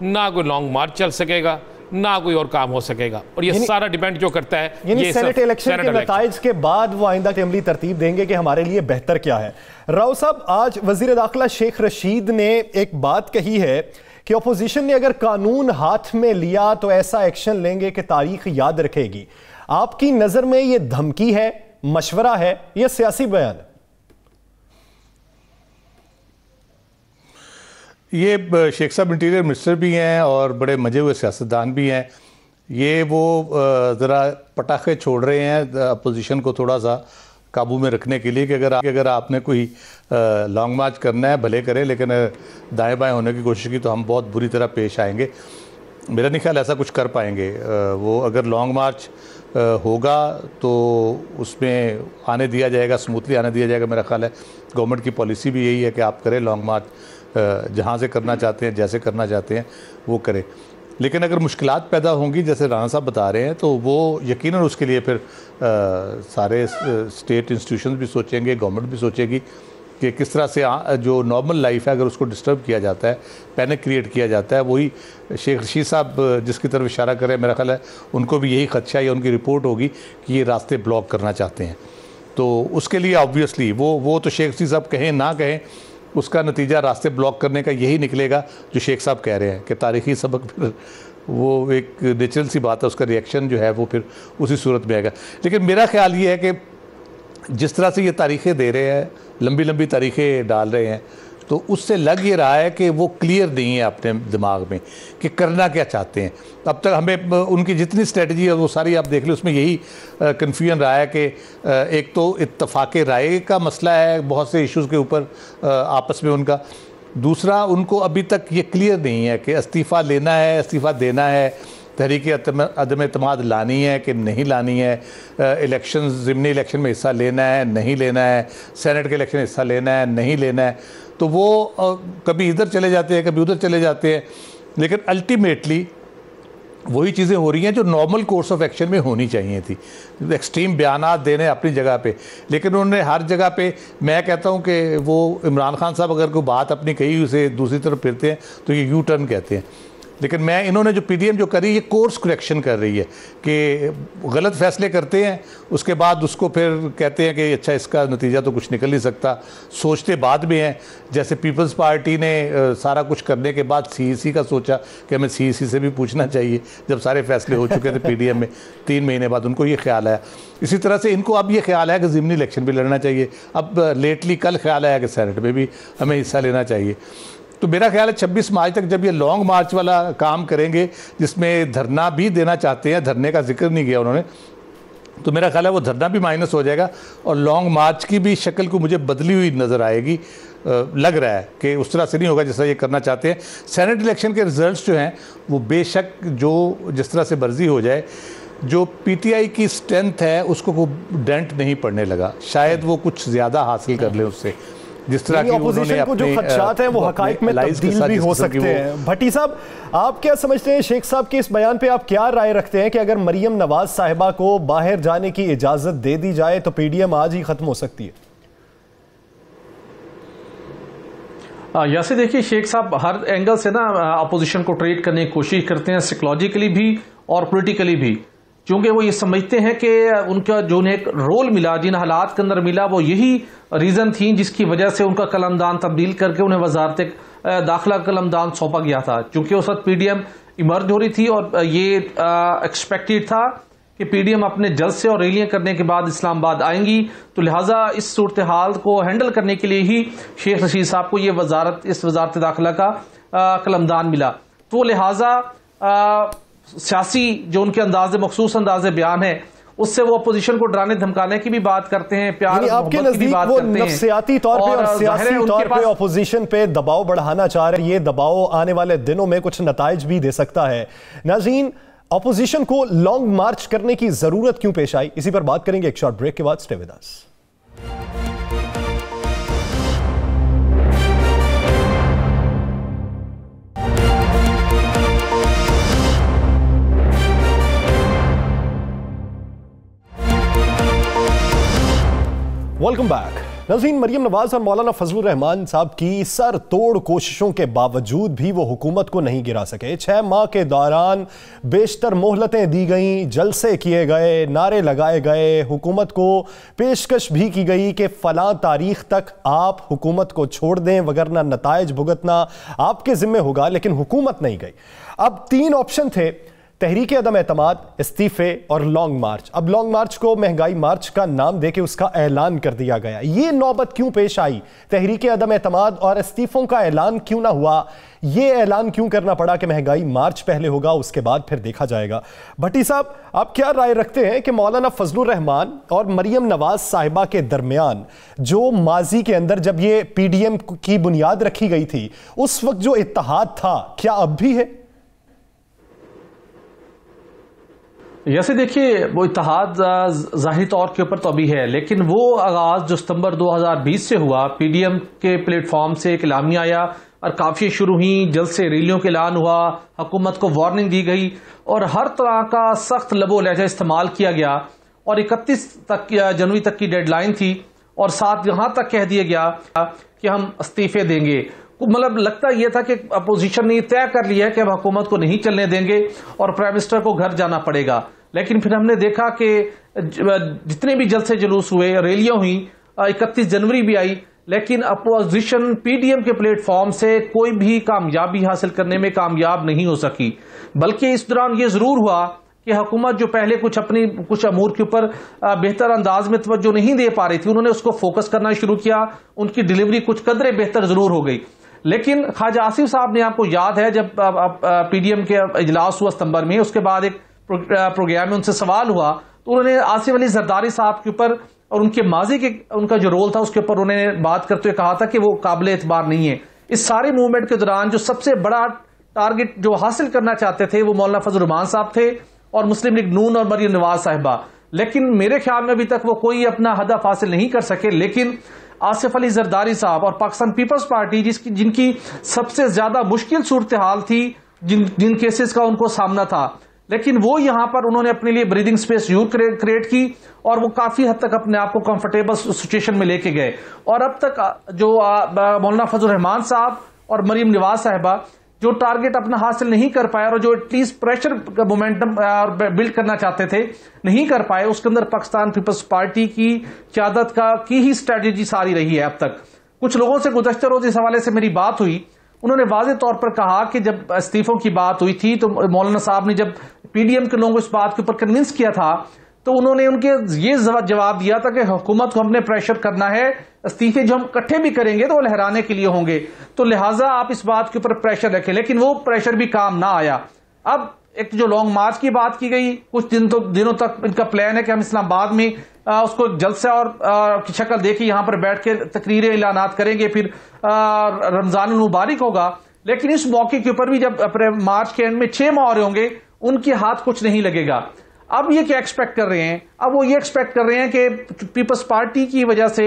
ना कोई लॉन्ग मार्च चल सकेगा, ना कोई और काम हो सकेगा। और ये सारा डिपेंड जो करता है ये सेनेट इलेक्शन के नताइज के बाद वो आइंदा की अमली तरतीब देंगे कि हमारे लिए बेहतर क्या है। राव साहब, आज वजीर दाखिला शेख रशीद ने एक बात कही है कि अपोजिशन ने अगर कानून हाथ में लिया तो ऐसा एक्शन लेंगे कि तारीख याद रखेगी। आपकी नजर में ये धमकी है, मशवरा है या सियासी बयान है? ये शेख साहब इंटीरियर मिनिस्टर भी हैं और बड़े मजे हुए सियासतदान भी हैं। ये वो ज़रा पटाखे छोड़ रहे हैं अपोजिशन को थोड़ा सा काबू में रखने के लिए कि अगर आपने कोई लॉन्ग मार्च करना है भले करें, लेकिन दाएं बाएं होने की कोशिश की तो हम बहुत बुरी तरह पेश आएंगे। मेरा नहीं ख्याल ऐसा कुछ कर पाएंगे। वो अगर लॉन्ग मार्च होगा तो उसमें आने दिया जाएगा, स्मूथली आने दिया जाएगा। मेरा ख्याल है गवर्नमेंट की पॉलिसी भी यही है कि आप करें लॉन्ग मार्च, जहाँ से करना चाहते हैं, जैसे करना चाहते हैं वो करें। लेकिन अगर मुश्किलात पैदा होंगी जैसे राणा साहब बता रहे हैं तो वो यकीनन उसके लिए फिर सारे स्टेट इंस्टीट्यूशंस भी सोचेंगे, गवर्नमेंट भी सोचेगी कि किस तरह से जो नॉर्मल लाइफ है अगर उसको डिस्टर्ब किया जाता है, पैनिक क्रिएट किया जाता है। वही शेख रशीद साहब जिसकी तरफ इशारा कर रहे हैं, मेरा ख्याल है उनको भी यही खदशा या उनकी रिपोर्ट होगी कि ये रास्ते ब्लॉक करना चाहते हैं। तो उसके लिए ऑब्वियसली वो तो शेख रशीद साहब कहें ना कहें, उसका नतीजा रास्ते ब्लॉक करने का यही निकलेगा जो शेख साहब कह रहे हैं कि तारीख़ी सबक फिर वो एक नेचुरल सी बात है, उसका रिएक्शन जो है वो फिर उसी सूरत में आएगा। लेकिन मेरा ख्याल ये है कि जिस तरह से ये तारीखें दे रहे हैं, लंबी लंबी तारीखें डाल रहे हैं, तो उससे लग ये रहा है कि वो क्लियर नहीं है अपने दिमाग में कि करना क्या चाहते हैं। अब तक हमें उनकी जितनी स्ट्रेटजी है वो सारी आप देख लो, उसमें यही कन्फ्यूजन रहा है कि एक तो इत्तफाक राय का मसला है बहुत से इश्यूज़ के ऊपर आपस में उनका, दूसरा उनको अभी तक ये क्लियर नहीं है कि इस्तीफ़ा लेना है, इस्तीफ़ा देना है, तहरीक अदम एतमाद लानी है कि नहीं लानी है, इलेक्शन ज़िमनी इलेक्शन में हिस्सा लेना है नहीं लेना है, सेनेट के इलेक्शन में हिस्सा लेना है नहीं लेना है। तो वो कभी इधर चले जाते हैं, कभी उधर चले जाते हैं। लेकिन अल्टीमेटली वही चीज़ें हो रही हैं जो नॉर्मल कोर्स ऑफ एक्शन में होनी चाहिए थी। एक्सट्रीम बयानात देने अपनी जगह पे, लेकिन उन्होंने हर जगह पे, मैं कहता हूँ कि वो इमरान खान साहब अगर कोई बात अपनी कही उसे दूसरी तरफ फिरते हैं तो ये यू टर्न कहते हैं। लेकिन मैं इन्होंने जो पीडीएम जो करी, ये कोर्स करेक्शन कर रही है कि गलत फैसले करते हैं, उसके बाद उसको फिर कहते हैं कि अच्छा इसका नतीजा तो कुछ निकल नहीं सकता, सोचते बाद में हैं। जैसे पीपल्स पार्टी ने सारा कुछ करने के बाद सीईसी का सोचा कि हमें सीईसी से भी पूछना चाहिए, जब सारे फैसले हो चुके थे पीडीएम में, 3 महीने बाद उनको ये ख्याल आया। इसी तरह से इनको अब ये ख्याल आया कि ज़िमनी इलेक्शन भी लड़ना चाहिए। अब लेटली कल ख्याल आया कि सेनेट में भी हमें हिस्सा लेना चाहिए। तो मेरा ख्याल है 26 मार्च तक जब ये लॉन्ग मार्च वाला काम करेंगे, जिसमें धरना भी देना चाहते हैं, धरने का जिक्र नहीं किया उन्होंने, तो मेरा ख्याल है वो धरना भी माइनस हो जाएगा और लॉन्ग मार्च की भी शक्ल को मुझे बदली हुई नज़र आएगी। लग रहा है कि उस तरह से नहीं होगा जैसा ये करना चाहते हैं। सेनेट इलेक्शन के रिजल्ट्स जो हैं वो बेशक जो जिस तरह से मर्जी हो जाए, जो पीटीआई की स्ट्रेंथ है उसको वो डेंट नहीं पड़ने लगा, शायद वो कुछ ज़्यादा हासिल कर ले उससे। जिस तरह की ऑपोजिशन को जो खदशात हैं वो हकाइक में तब्दील भी हो सकते हैं। भट्टी साहब, आप क्या समझते हैं, शेख साहब के इस बयान पे आप क्या राय रखते हैं कि अगर मरियम नवाज साहिबा को बाहर जाने की इजाजत दे दी जाए तो पीडीएम आज ही खत्म हो सकती है? जैसे देखिए, शेख साहब हर एंगल से ना अपोजिशन को ट्रीट करने की कोशिश करते हैं, साइकोलॉजिकली भी और पॉलिटिकली भी, क्योंकि वो ये समझते हैं कि उनका जो उन्हें एक रोल मिला, जिन हालात के अंदर मिला, वो यही रीजन थी जिसकी वजह से उनका कलमदान तब्दील करके उन्हें वजारत दाखिला कलमदान सौंपा गया था। क्योंकि उस वक्त पीडीएम इमर्ज हो रही थी और ये एक्सपेक्टेड था कि पीडीएम अपने जलसे और रैलियां करने के बाद इस्लामाबाद आएंगी, तो लिहाजा इस सूरत हाल को हैंडल करने के लिए ही शेख रशीद साहब को ये इस वजारत दाखिला का कलमदान मिला। तो लिहाजा सियासी जो उनके मखसूस अंदाज़े बयान है, उससे वो अपोजिशन को डराने धमकाने की भी बात करते हैं, प्यार आपके नजदीक वो नफ्सियाती तौर पे और सियासी तौर पे अपोजिशन पे दबाव बढ़ाना चाह रहे हैं। ये दबाव आने वाले दिनों में कुछ नताइज भी दे सकता है। नाज़रीन, अपोजिशन को लॉन्ग मार्च करने की जरूरत क्यों पेश आई, इसी पर बात करेंगे एक शॉर्ट ब्रेक के बाद। Stay with us. Welcome back. नाज़रीन, मरियम नवाज और मौलाना फजलुर रहमान साहब की सर तोड़ कोशिशों के बावजूद भी वो हुकूमत को नहीं गिरा सके। 6 माह के दौरान बेशतर मोहलतें दी गईं, जलसे किए गए, नारे लगाए गए, हुकूमत को पेशकश भी की गई कि फलां तारीख तक आप हुकूमत को छोड़ दें वगरना नताइज भुगतना आपके जिम्मे होगा, लेकिन हुकूमत नहीं गई। अब 3 ऑप्शन थे, तहरीक अदम एतमाद, इस्तीफे और लॉन्ग मार्च। अब लॉन्ग मार्च को महंगाई मार्च का नाम देके उसका ऐलान कर दिया गया। ये नौबत क्यों पेश आई? तहरीक अदम एतमाद और इस्तीफों का ऐलान क्यों ना हुआ? ये ऐलान क्यों करना पड़ा कि महंगाई मार्च पहले होगा, उसके बाद फिर देखा जाएगा? भट्टी साहब, आप क्या राय रखते हैं कि मौलाना फजलुर रहमान और मरियम नवाज साहिबा के दरमियान जो माजी के अंदर जब ये पीडीएम की बुनियाद रखी गई थी, उस वक्त जो इत्तेहाद था, क्या अब भी है? जैसे देखिए, वो इत्तेहाद जाहिर तौर के ऊपर तो अभी है, लेकिन वो आगाज जो सितंबर 2020 से हुआ, पीडीएम के प्लेटफॉर्म से एक एलामिया आया और काफी शुरू हुई, जल्द से रैलियों का ऐलान हुआ, हुकूमत को वार्निंग दी गई और हर तरह का सख्त लबो लहजा इस्तेमाल किया गया और 31 जनवरी तक की डेडलाइन थी और साथ यहां तक कह दिया गया कि हम इस्तीफे देंगे। मतलब लगता यह था कि अपोजिशन ने तय कर लिया है कि हम हुकूमत को नहीं चलने देंगे और प्राइम मिनिस्टर को घर जाना पड़ेगा। लेकिन फिर हमने देखा कि जितने भी जलसे जुलूस हुए, रैलियां हुई, 31 जनवरी भी आई, लेकिन अपोजिशन पीडीएम के प्लेटफॉर्म से कोई भी कामयाबी हासिल करने में कामयाब नहीं हो सकी। बल्कि इस दौरान ये जरूर हुआ कि हुकूमत जो पहले कुछ अमूर के ऊपर बेहतर अंदाज में तवज्जो नहीं दे पा रही थी, उन्होंने उसको फोकस करना शुरू किया, उनकी डिलीवरी कुछ कदरे बेहतर जरूर हो गई। लेकिन ख्वाजा आसिफ साहब ने, आपको याद है जब पीडीएम के इजलास हुआ सितंबर में, उसके बाद एक प्रोग्राम में उनसे सवाल हुआ तो उन्होंने आसिफ अली जरदारी साहब के ऊपर और उनके माजी के उनका जो रोल था उसके ऊपर उन्होंने बात करते हुए कहा था कि वो काबिल एतबार नहीं है। इस सारे मूवमेंट के दौरान जो सबसे बड़ा टारगेट जो हासिल करना चाहते थे वो मौलाना फजलुर रहमान साहब थे और मुस्लिम लीग नून और मरियम नवाज साहिबा। लेकिन मेरे ख्याल में अभी तक वो कोई अपना हदफ हासिल नहीं कर सके। लेकिन आसिफ अली जरदारी साहब और पाकिस्तान पीपल्स पार्टी जिनकी सबसे ज्यादा मुश्किल सूरत हाल थी, जिन केसेस का उनको सामना था, लेकिन वो यहाँ पर उन्होंने अपने लिए ब्रीदिंग स्पेस जरूर क्रिएट की और वो काफी हद तक अपने आप को कंफर्टेबल सिचुएशन में लेके गए। और अब तक जो मौलाना फजलुर रहमान साहब और मरीम नवाज साहिबा जो टारगेट अपना हासिल नहीं कर पाए और जो एटलीस्ट प्रेशर का मोमेंटम बिल्ड करना चाहते थे नहीं कर पाए, उसके अंदर पाकिस्तान पीपल्स पार्टी की क़यादत की ही स्ट्रेटेजी सारी रही है अब तक। कुछ लोगों से गुज़श्ता रोज इस हवाले से मेरी बात हुई, उन्होंने वाज़ेह तौर पर कहा कि जब इस्तीफों की बात हुई थी तो मौलाना साहब ने जब पीडीएम के लोगों को इस बात के ऊपर कन्विंस किया था तो उन्होंने उनके ये जवाब दिया था कि हुकूमत को हमने प्रेशर करना है, इस्तीफे जो हम इकट्ठे भी करेंगे तो वो लहराने के लिए होंगे, तो लिहाजा आप इस बात के ऊपर प्रेशर रखें। लेकिन वो प्रेशर भी काम ना आया। अब एक जो लॉन्ग मार्च की बात की गई, कुछ दिनों तक इनका प्लान है कि हम इस्लामाबाद में उसको जलसा और की शक्ल देखी यहां पर बैठ के तकरीरें ऐलानात करेंगे, फिर रमजान मुबारक होगा। लेकिन इस मौके के ऊपर भी जब मार्च के एंड में 6 माह हो रहे होंगे, उनके हाथ कुछ नहीं लगेगा। अब ये क्या एक्सपेक्ट कर रहे हैं? अब वो ये एक्सपेक्ट कर रहे हैं कि पीपल्स पार्टी की वजह से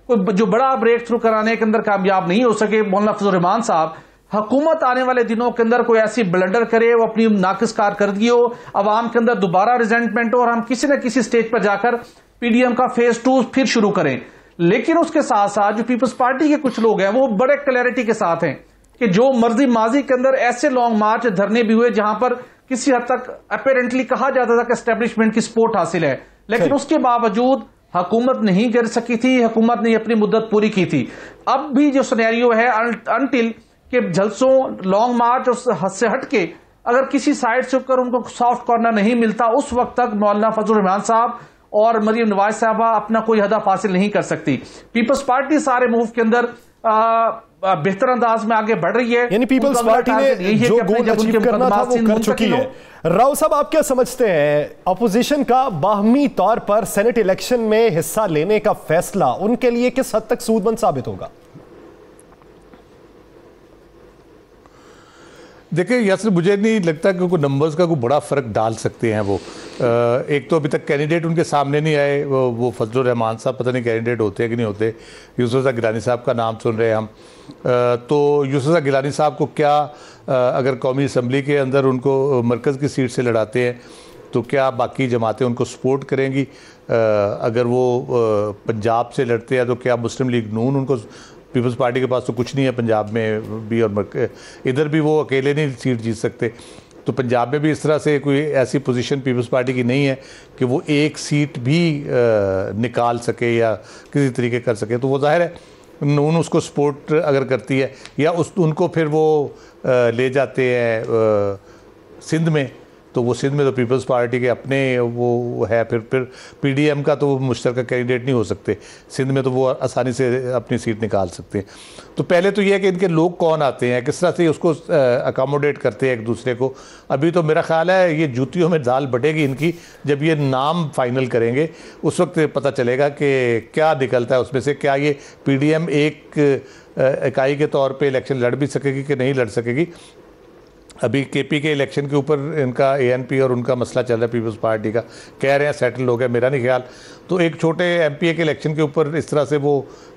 कोई जो बड़ा ब्रेक थ्रू कराने के अंदर कामयाब नहीं हो सके मौलाना फजलुर रहमान साहब, हुकूमत आने वाले दिनों के अंदर कोई ऐसी ब्लंडर करे, वो अपनी नाकिस कारकर्दगी हो, अवाम के अंदर दोबारा रिजेंटमेंट हो और हम किसी न किसी स्टेज पर जाकर पीडीएम का फेज 2 फिर शुरू करें। लेकिन उसके साथ साथ जो पीपल्स पार्टी के कुछ लोग हैं वो बड़े क्लैरिटी के साथ हैं कि जो मर्जी माजी के अंदर ऐसे लॉन्ग मार्च धरने भी हुए जहां पर किसी हद तक अपेरेंटली कहा जाता था कि एस्टेब्लिशमेंट की सपोर्ट हासिल है, लेकिन उसके बावजूद हुकूमत नहीं कर सकी थी, हुकूमत ने अपनी मुद्दत पूरी की थी। अब भी जो सिनेरियो है अनटिल के जलसों लॉन्ग मार्च और हद से हट के अगर किसी साइड से होकर उनको सॉफ्ट कॉर्नर नहीं मिलता, उस वक्त तक मौलाना फजलुर रहमान साहब और मरीम नवाज साहबा अपना कोई हदफ हासिल नहीं कर सकती। पीपल्स पार्टी सारे मूव के अंदर बेहतर अंदाज में आगे बढ़ रही है। यानी पीपल्स पार्टी ने जो गोल अचीव करना था वो कर चुकी है। राव साहब, आप क्या समझते हैं अपोजिशन का बाहमी तौर पर सेनेट इलेक्शन में हिस्सा लेने का फैसला उनके लिए किस हद तक सूदमंद साबित होगा? देखिए यासर, मुझे नहीं लगता कि कोई नंबर्स का कोई बड़ा फ़र्क डाल सकते हैं वो। एक तो अभी तक कैंडिडेट उनके सामने नहीं आए, वो फजलुर रहमान साहब पता नहीं कैंडिडेट होते हैं कि नहीं होते। यूसुफ गिलानी साहब का नाम सुन रहे हैं हम, तो यूसुफ गिलानी साहब को क्या अगर कौमी असम्बली के अंदर उनको मरकज़ की सीट से लड़ाते हैं तो क्या बाकी जमातें उनको सपोर्ट करेंगी? अगर वो पंजाब से लड़ते हैं तो क्या मुस्लिम लीग नून उनको, पीपल्स पार्टी के पास तो कुछ नहीं है पंजाब में भी और इधर भी वो अकेले नहीं सीट जीत सकते, तो पंजाब में भी इस तरह से कोई ऐसी पोजीशन पीपल्स पार्टी की नहीं है कि वो एक सीट भी निकाल सके या किसी तरीके कर सके। तो वो जाहिर है नून उसको सपोर्ट अगर करती है या उनको फिर वो ले जाते हैं सिंध में, तो वो सिंध में तो पीपल्स पार्टी के अपने वो है, फिर पीडीएम का तो वो मुश्तरका कैंडिडेट नहीं हो सकते, सिंध में तो वो आसानी से अपनी सीट निकाल सकते हैं। तो पहले तो ये है कि इनके लोग कौन आते हैं, किस तरह से उसको अकोमोडेट करते हैं एक दूसरे को। अभी तो मेरा ख्याल है ये जूतियों में दाल बटेगी इनकी, जब ये नाम फाइनल करेंगे उस वक्त पता चलेगा कि क्या निकलता है उसमें से। क्या ये पीडीएम एक इकाई के तौर पर इलेक्शन लड़ भी सकेगी कि नहीं लड़ सकेगी। अभी केपी के इलेक्शन के ऊपर इनका एएनपी और उनका मसला चल रहा है, पीपल्स पार्टी का कह रहे हैं सेटल हो गया, मेरा नहीं ख्याल। तो एक छोटे एमपीए के इलेक्शन के ऊपर इस तरह से वो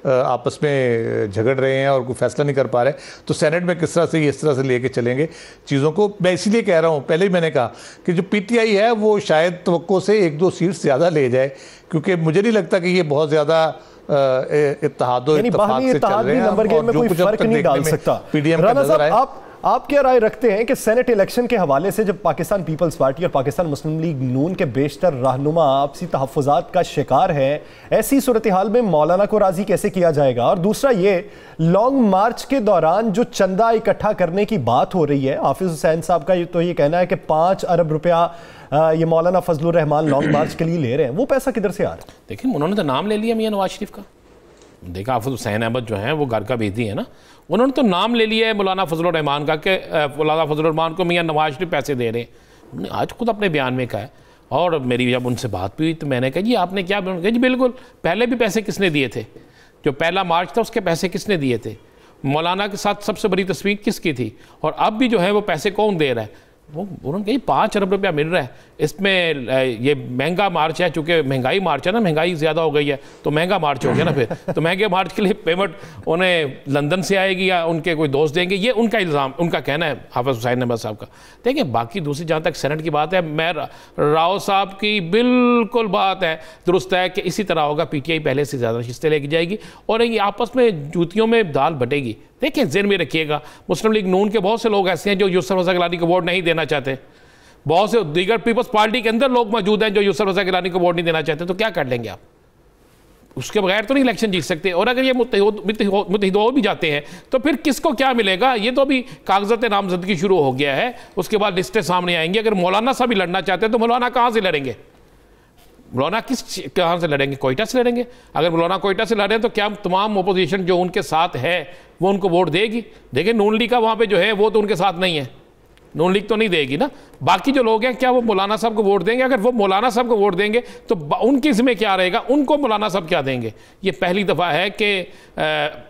आपस में झगड़ रहे हैं और कोई फैसला नहीं कर पा रहे, तो सेनेट में किस तरह से ये इस तरह से लेके चलेंगे चीज़ों को। मैं इसीलिए कह रहा हूँ, पहले ही मैंने कहा कि जो पीटीआई है वो शायद तवक्को से 1-2 सीट ज़्यादा ले जाए, क्योंकि मुझे नहीं लगता कि ये बहुत ज़्यादा इत्तेहाद से चल रहे हैं और जो कुछ अब तक देखने में पीडीएम का नजर आए। आप क्या राय रखते हैं कि सेनेट इलेक्शन के हवाले से जब पाकिस्तान पीपल्स पार्टी और पाकिस्तान मुस्लिम लीग नून के बेशतर रहनुमा आपसी तहफ़्फ़ुज़ात का शिकार है, ऐसी सूरत हाल में मौलाना को राज़ी कैसे किया जाएगा? और दूसरा ये, लॉन्ग मार्च के दौरान जो चंदा इकट्ठा करने की बात हो रही है, हाफिज़ हुसैन साहब का तो ये कहना है कि 5 अरब रुपया ये मौलाना फजलुर रहमान लॉन्ग मार्च के लिए ले रहे हैं, वो पैसा किधर से आ रहा है? देखिए, उन्होंने तो नाम ले लिया मियां नवाज शरीफ का। देखा, हाफिज़ हुसैन अहमद जो हैं वो घर का बेदी है ना, उन्होंने तो नाम ले लिया है मौलाना फजलुर रहमान का कि मौलाना फजलुर रहमान को मियां नवाज शरीफ पैसे दे रहे हैं। उन्होंने आज खुद अपने बयान में कहा है। और मेरी जब उनसे बात हुई तो मैंने कहा जी आपने क्या? उन्होंने कहा जी बिल्कुल, पहले भी पैसे किसने दिए थे? जो पहला मार्च था उसके पैसे किसने दिए थे? मौलाना के साथ सबसे बड़ी तस्वीर किसकी थी? और अब भी जो है वो पैसे कौन दे रहा है? उन्होंने कही 5 अरब रुपया मिल रहा है, इसमें ये महंगा मार्च है, चूंकि महंगाई मार्च है ना, महंगाई ज़्यादा हो गई है तो महंगा मार्च हो गया ना फिर तो महंगे मार्च के लिए पेमेंट उन्हें लंदन से आएगी या उनके कोई दोस्त देंगे, ये उनका इल्ज़ाम, उनका कहना है हाफिज़ हुसैन अहमद साहब का। देखिए बाकी दूसरी जहाँ तक सेनेट की बात है, मैं राव साहब की बिल्कुल बात है, दुरुस्त है कि इसी तरह होगा, PTI पहले से ज़्यादा नशिस्तें लेके जाएगी और ये आपस में जूतियों में दाल बटेगी। देखिए ज़हन में रखिएगा, मुस्लिम लीग नून के बहुत से लोग ऐसे हैं जो यूसुफ रज़ा गिलानी को वोट नहीं देना चाहते, बहुत से दीगर पीपल्स पार्टी के अंदर लोग मौजूद हैं जो यूसुफ रज़ा गिलानी को वोट नहीं देना चाहते, तो क्या कर लेंगे आप? उसके बगैर तो नहीं इलेक्शन जीत सकते। और अगर ये मुत्तहिद हो भी जाते हैं तो फिर किसको क्या मिलेगा? ये तो अभी कागज़ात नामजदगी शुरू हो गया है, उसके बाद लिस्टें सामने आएंगी। अगर मौलाना साहब भी लड़ना चाहते हैं तो मौलाना कहाँ से लड़ेंगे? मौलाना कहाँ से लड़ेंगे? कोयटा से लड़ेंगे। अगर मौलाना कोयटा से लड़ें तो क्या तमाम अपोजिशन जो उनके साथ है वो उनको वोट देगी? देखिए नून लीग का वहाँ पे जो है वो तो उनके साथ नहीं है, नून लीग तो नहीं देगी ना। बाकी जो लोग हैं क्या वो मौलाना साहब को वोट देंगे? अगर वो मौलाना साहब को वोट देंगे तो उनकी जिम्मे क्या रहेगा? उनको मौलाना साहब क्या देंगे? ये पहली दफ़ा है कि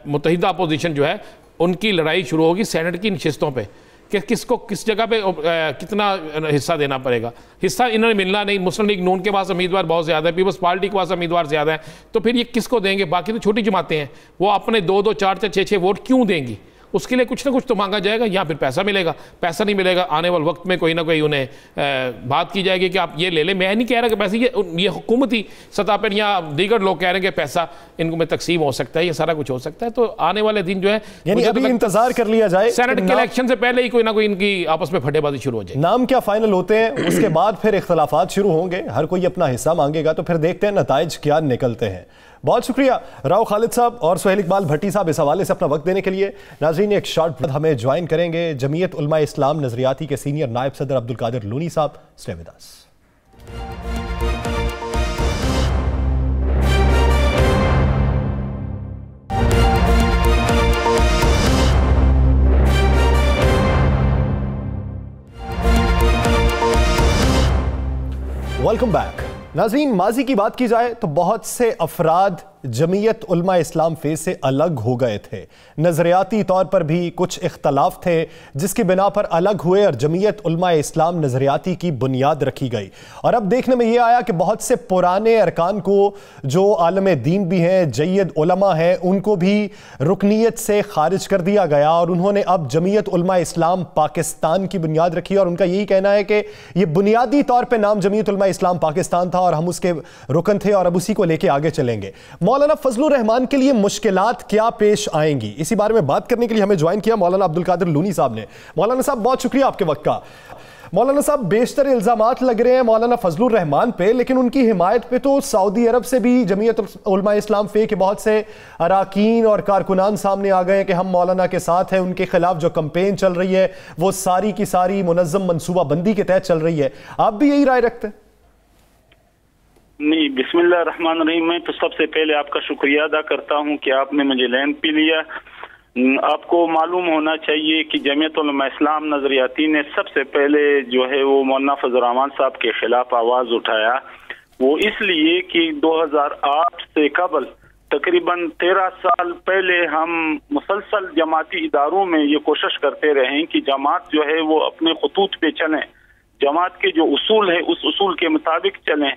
मुत्तहिदा अपोजिशन जो है उनकी लड़ाई शुरू होगी सेनेट की नशिस्तों पे कि किसको किस जगह पे कितना हिस्सा देना पड़ेगा। हिस्सा इन्होंने मिलना नहीं, मुस्लिम लीग नून के पास उम्मीदवार बहुत ज़्यादा है, पीपल्स पार्टी के पास उम्मीदवार ज़्यादा है, तो फिर ये किसको देंगे? बाकी तो छोटी जमातें हैं, वो अपने 2-2, 4-4, 6-6 वोट क्यों देंगी? उसके लिए कुछ ना कुछ तो मांगा जाएगा, या फिर पैसा मिलेगा। पैसा नहीं मिलेगा, आने वाले वक्त में कोई ना कोई उन्हें बात की जाएगी कि आप ये ले लें। मैं नहीं कह रहा कि पैसे ये हुकूमती सतह पर या दीगर लोग कह रहे हैं कि पैसा इनको में तकसीम हो सकता है, ये सारा कुछ हो सकता है। तो आने वाले दिन जो है यानी अभी इंतजार कर लिया जाए, सेनेट के इलेक्शन से पहले ही कोई ना कोई इनकी आपस में फटेबाजी शुरू हो जाए। नाम क्या फाइनल होते हैं, उसके बाद फिर इख्तलाफात शुरू होंगे, हर कोई अपना हिस्सा मांगेगा, तो फिर देखते हैं नताइज क्या निकलते हैं। बहुत शुक्रिया राव खालिद साहब और सुहेल इकबाल भट्टी साहब इस हवाले से अपना वक्त देने के लिए। नाज़रीन एक शॉर्ट हमें ज्वाइन करेंगे जमीयत उलमा इस्लाम नजरियाती के सीनियर नायब सदर अब्दुल कादिर लूनी साहब। Stay with us. Welcome back. नाज़रीन माजी की बात की जाए तो बहुत से अफराद जमीयत उलमा इस्लाम फेज से अलग हो गए थे, नजरियाती तौर पर भी कुछ इख्तलाफ थे जिसकी बिना पर अलग हुए और जमीयत उलमा इस्लाम नजरियाती की बुनियाद रखी गई। और अब देखने में यह आया कि बहुत से पुराने अरकान को जो आलम दीन भी हैं, जय्यद उलमा हैं, उनको भी रुकनीत से खारिज कर दिया गया और उन्होंने अब जमीयत उलमा इस्लाम पाकिस्तान की बुनियाद रखी। और उनका यही कहना है कि यह बुनियादी तौर पर नाम जमीयत उलमा इस्लाम पाकिस्तान था और हम उसके रुकन थे और अब उसी को लेकर आगे चलेंगे। मौलाना फजलुर रहमान के लिए मुश्किलात क्या पेश आएंगी, इसी बारे में बात करने के लिए हमें ज्वाइन किया मौलाना अब्दुल कादिर लूनी साहब ने। मौलाना साहब बहुत शुक्रिया आपके वक्त का। मौलाना साहब बेशतर इल्जामात लग रहे हैं मौलाना फजलुर रहमान पे, लेकिन उनकी हिमायत पे तो सऊदी अरब से भी जमीयत उलमा इस्लाम फे के बहुत से अराकीन और कारकुनान सामने आ गए कि हम मौलाना के साथ हैं। उनके खिलाफ जो कैंपेन चल रही है वो सारी की सारी मुनज़्ज़म मनसूबाबंदी के तहत चल रही है। आप भी यही राय रखते हैं? नहीं, बिस्मिल्लाह रहमान रहीम। मैं तो सबसे पहले आपका शुक्रिया अदा करता हूं कि आपने मुझे लाइन पे लिया। आपको मालूम होना चाहिए कि जमीयत उलमा इस्लाम नजरियाती ने सबसे पहले जो है वो मौलाना फजलुर रहमान साहब के खिलाफ आवाज उठाया। वो इसलिए कि 2008 से कबल तकरीबन 13 साल पहले हम मुसलसल जमाती इदारों में ये कोशिश करते रहे कि जमात जो है वो अपने खतूत पे चलें, जमात के जो उसूल है उस उसूल के मुताबिक चलें,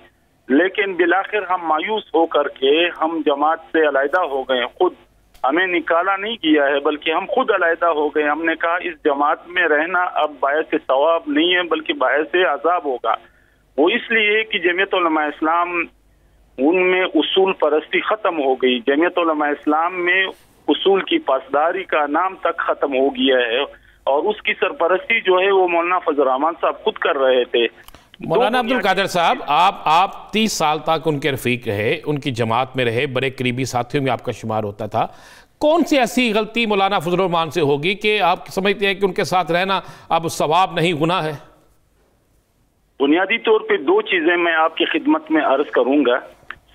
लेकिन बिलाखिर हम मायूस होकर के हम जमात से अलहदा हो गए। खुद हमें निकाला नहीं किया है बल्कि हम खुद अलहदा हो गए। हमने कहा इस जमात में रहना अब बायस सवाब नहीं है बल्कि बायस अजाब होगा। वो इसलिए कि जमीयत उलमा इस्लाम उनमें उसूल परस्ती खत्म हो गई। जमीयत उलमा इस्लाम में उसूल की पासदारी का नाम तक खत्म हो गया है और उसकी सरपरस्ती जो है वो मौलाना फजलुर रहमान साहब खुद कर रहे थे। मौलाना अब्दुल कादिर साहब, आप 30 साल तक उनके रफीक रहे, उनकी जमात में रहे, बड़े करीबी साथियों में आपका शुमार होता था। कौन सी ऐसी गलती मौलाना फजलुर रहमान से होगी कि आप समझते हैं कि उनके साथ रहना अब सवाब नहीं गुनाह है? बुनियादी तौर पे 2 चीजें मैं आपकी खिदमत में अर्ज करूंगा।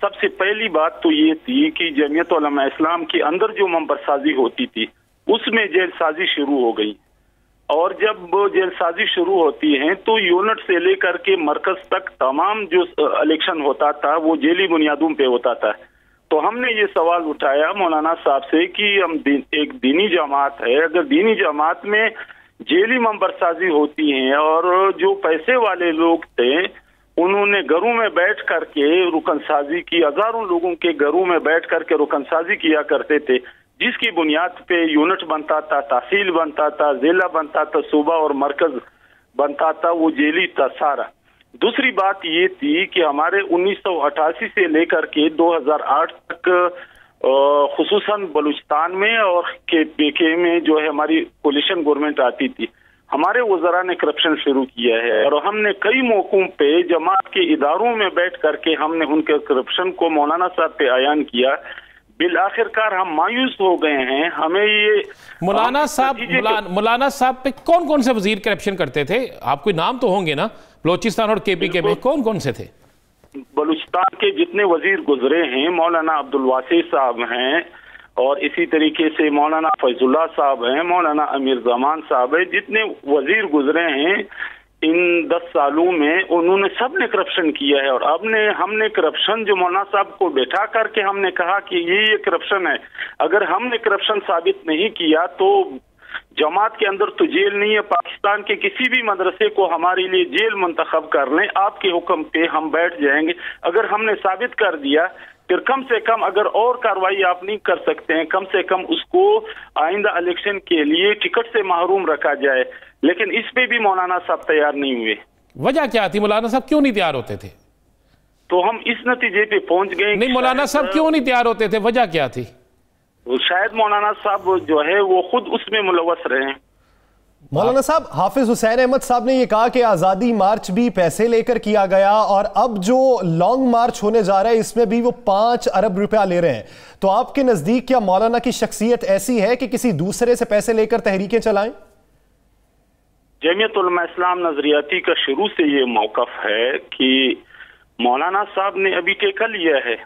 सबसे पहली बात तो ये थी कि जमीयत उलमा इस्लाम के अंदर जो मंबरसाजी होती थी उसमें जेलसाजी शुरू हो गई और जब वो जेलसाजी शुरू होती है तो यूनिट से लेकर के मरकज तक तमाम जो इलेक्शन होता था वो जेली बुनियादों पे होता था। तो हमने ये सवाल उठाया मौलाना साहब से कि हम एक दीनी जमात है, अगर दीनी जमात में जेली मंबरसाजी होती है। और जो पैसे वाले लोग थे उन्होंने घरों में बैठ करके रुकनसाजी की, हजारों लोगों के घरों में बैठ करके रुकनसाजी किया करते थे, जिसकी बुनियाद पे यूनिट बनता था, तहसील बनता था, जिला बनता था, सूबा और मरकज बनता था, वो जेली था सारा। दूसरी बात ये थी कि हमारे 1988 से लेकर के 2008 तक खुसूसन बलूचिस्तान में और के में जो है हमारी कोलिशन गवर्नमेंट आती थी, हमारे वज़रा ने करप्शन शुरू किया है और हमने कई मौकों पे जमात के इदारों में बैठ करके हमने उनके करप्शन को मौलाना साहब पे आयान किया। बिल-आखिरकार हम मायूस हो गए हैं। हमें ये मौलाना साहब पे कौन कौन से वजीर करप्शन करते थे? आपको नाम तो होंगे ना, बलूचिस्तान और के में कौन कौन से थे? बलूचिस्तान के जितने वजीर गुजरे हैं, मौलाना अब्दुल वासी साहब हैं और इसी तरीके से मौलाना फैजुल्ला साहब हैं, मौलाना अमीर जमान साहब है, जितने वजीर गुजरे हैं इन 10 सालों में उन्होंने सब ने करप्शन किया है। और अब हमने करप्शन जो मौलाना साहब को बैठा करके हमने कहा कि ये करप्शन है, अगर हमने करप्शन साबित नहीं किया तो जमात के अंदर तो जेल नहीं है, पाकिस्तान के किसी भी मदरसे को हमारे लिए जेल मुंतखब कर लें, आपके हुक्म पे हम बैठ जाएंगे। अगर हमने साबित कर दिया फिर कम से कम अगर और कार्रवाई आप नहीं कर सकते हैं, कम से कम उसको आइंदा इलेक्शन के लिए टिकट से महरूम रखा जाए। लेकिन इस पे भी मौलाना साहब तैयार नहीं हुए। वजह क्या थी? मौलाना साहब क्यों नहीं तैयार होते थे? तो हम इस नतीजे पे पहुंच गए। नहीं, मौलाना साहब क्यों नहीं तैयार होते थे? वजह क्या थी? शायद मौलाना साहब जो है वो खुद उसमें मुलव्वस रहे। मौलाना साहब, हाफिज हुसैन अहमद साहब ने यह कहा कि आज़ादी मार्च भी पैसे लेकर किया गया और अब जो लॉन्ग मार्च होने जा रहा है इसमें भी वो 5 अरब रुपया ले रहे हैं। तो आपके नजदीक क्या मौलाना की शख्सियत ऐसी है कि किसी दूसरे से पैसे लेकर तहरीकें चलाएं? जमीयत उलमा इस्लाम नजरियाती का शुरू से ये मौकफ है कि मौलाना साहब ने अभी ठेका लिया है,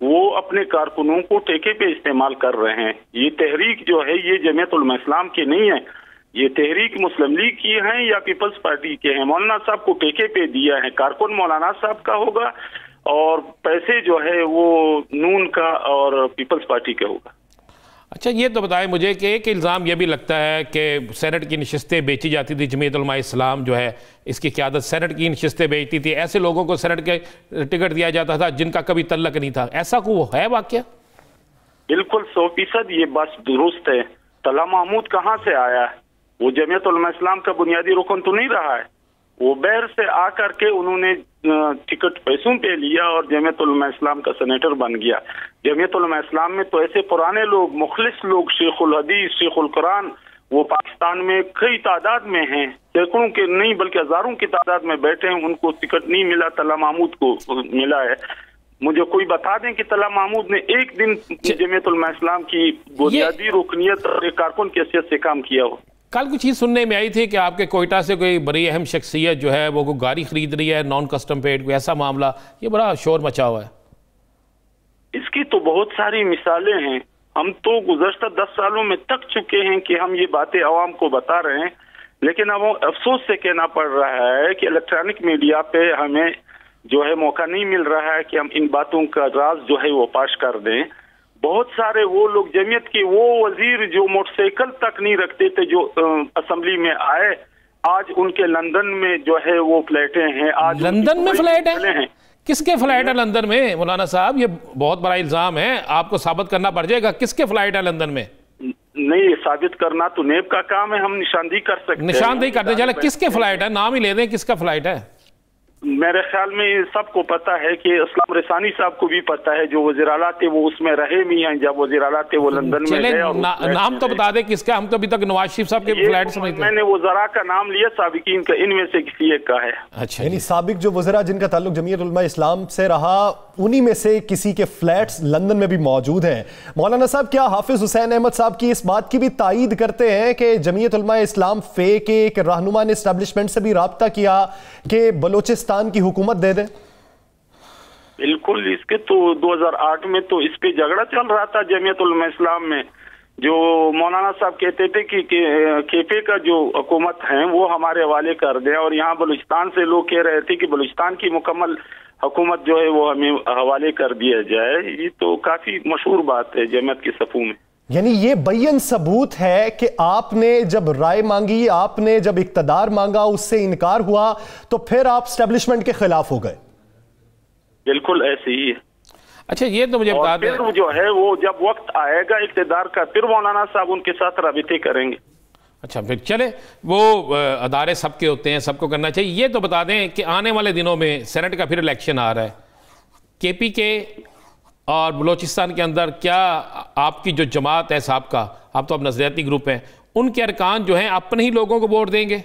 वो अपने कारकुनों को ठेके पे इस्तेमाल कर रहे हैं। ये तहरीक जो है ये जमीयत उलमा इस्लाम की नहीं है, ये तहरीक मुस्लिम लीग की है या पीपल्स पार्टी के हैं। मौलाना साहब को ठेके पे दिया है, कारकुन मौलाना साहब का होगा और पैसे जो है वो नून का और पीपल्स पार्टी का होगा। अच्छा, ये तो बताएं मुझे कि एक इल्ज़ाम यह भी लगता है कि सेनेट की नशिस्तें बेची जाती थी, जमीयत उलमा इस्लाम जो है इसकी क़यादत सेनेट की नशिस्तें बेचती थी, ऐसे लोगों को सेनेट के टिकट दिया जाता था जिनका कभी तल्लक नहीं था, ऐसा को है वाक़या? बिल्कुल 100% ये बात दुरुस्त है। तला महमूद कहाँ से आया है? वो जमीयत उलमा इस्लाम का बुनियादी रुकन तो नहीं रहा है, वो बहर से आकर के उन्होंने टिकट पैसों पे लिया और जमीयत उलमा इस्लाम का सेनेटर बन गया। जमीयत उलमा इस्लाम में तो ऐसे पुराने लोग, मुखलिस लोग, शेखुल हदीस, शेखुल कुरान, वो पाकिस्तान में कई तादाद में हैं, सैकड़ों के नहीं बल्कि हजारों की तादाद में बैठे हैं, उनको टिकट नहीं मिला, तला महमूद को मिला है। मुझे कोई बता दें कि तला महमूद ने एक दिन जमीयत उलमा इस्लाम की बुनियादी रुकनियत और एक कारकुन की हैसियत से काम किया हो। कल कुछ चीज़ सुनने में आई थी कि आपके कोयटा से कोई बड़ी अहम शख्सियत जो है वो कोई गाड़ी खरीद रही है नॉन कस्टम पेड, कोई ऐसा मामला, ये बड़ा शोर मचा हुआ है। इसकी तो बहुत सारी मिसालें हैं। हम तो गुज़श्ता 10 सालों में थक चुके हैं कि हम ये बातें आवाम को बता रहे हैं, लेकिन अब अफसोस से कहना पड़ रहा है कि इलेक्ट्रॉनिक मीडिया पे हमें जो है मौका नहीं मिल रहा है कि हम इन बातों का राज जो है वो पाश कर दें। बहुत सारे वो लोग जमीयत के वो वजीर जो मोटरसाइकिल तक नहीं रखते थे, जो असेंबली में आए, आज उनके लंदन में जो है वो फ्लैटें हैं। आज लंदन में फ्लैट है? किसके फ्लैट है लंदन में मौलाना साहब? ये बहुत बड़ा इल्जाम है, आपको साबित करना पड़ जाएगा। किसके फ्लैट है लंदन में? नहीं, साबित करना तो नेब का काम है, हम निशानदेही कर सकते हैं। निशानदेही करते चले, किसके फ्लैट है? नाम ही ले दें, किसका फ्लैट है? मेरे ख्याल में सबको पता है कि इस्लाम रसानी साहब को भी पता है, जो वज़ीर आला थे वो उसमें रहे भी हैं। जब वज़ीर आला थे वो लंदन में गए और नाम तो बता दे किसका, हम तो अभी तक नवाज शरीफ साहब के फ्लैट समझते हैं। मैंने वज़रा का नाम लिया, साबिकीन का, इनमें से किसी एक का है। अच्छा, यानी साबिक जो वज़रा जिनका ताल्लुक जमीयत उलमा इस्लाम से रहा, उन्हीं में से किसी के फ्लैट्स लंदन में भी मौजूद हैं। मौलाना साहब, क्या हाफिज हुसैन अहमद साहब की इस बात की भी तायीद करते हैं कि जमीयत उलमा इस्लाम फे के एक रहनुमा ने एस्टेब्लिशमेंट से भी राब्ता किया कि बलूचिस्तान की हुकूमत दे दें? बिल्कुल, इसके तो 2008 में तो इस पे झगड़ा चल रहा था जमीयत उलमा इस्लाम में, जो मौलाना साहब कहते थे कि केपे का जो हुकूमत है वो हमारे हवाले कर दें, और यहाँ बलूचिस्तान से लोग कह रहे थे कि बलूचिस्तान की मुकम्मल हुकूमत जो है वो हमें हवाले कर दिया जाए। ये तो काफी मशहूर बात है जमीयत के सफू में। यानी ये बय्यन सबूत है कि आपने जब राय मांगी, आपने जब इक्तदार मांगा, उससे इनकार हुआ, तो फिर आप स्टैब्लिशमेंट के खिलाफ हो गए। बिल्कुल ऐसे ही है। अच्छा, ये तो मुझे बता दें, फिर जो है वो जब वक्त आएगा इक्तदार का, फिर मौलाना साहब उनके साथ राबिते करेंगे। अच्छा, फिर चले, वो अदारे सबके होते हैं, सबको करना चाहिए। ये तो बता दें कि आने वाले दिनों में सेनेट का फिर इलेक्शन आ रहा है, केपी के और बलोचिस्तान के अंदर क्या आपकी जो जमात है साहब का, आप तो अब नजरियाती ग्रुप हैं, उनके अरकान जो हैं अपने ही लोगों को वोट देंगे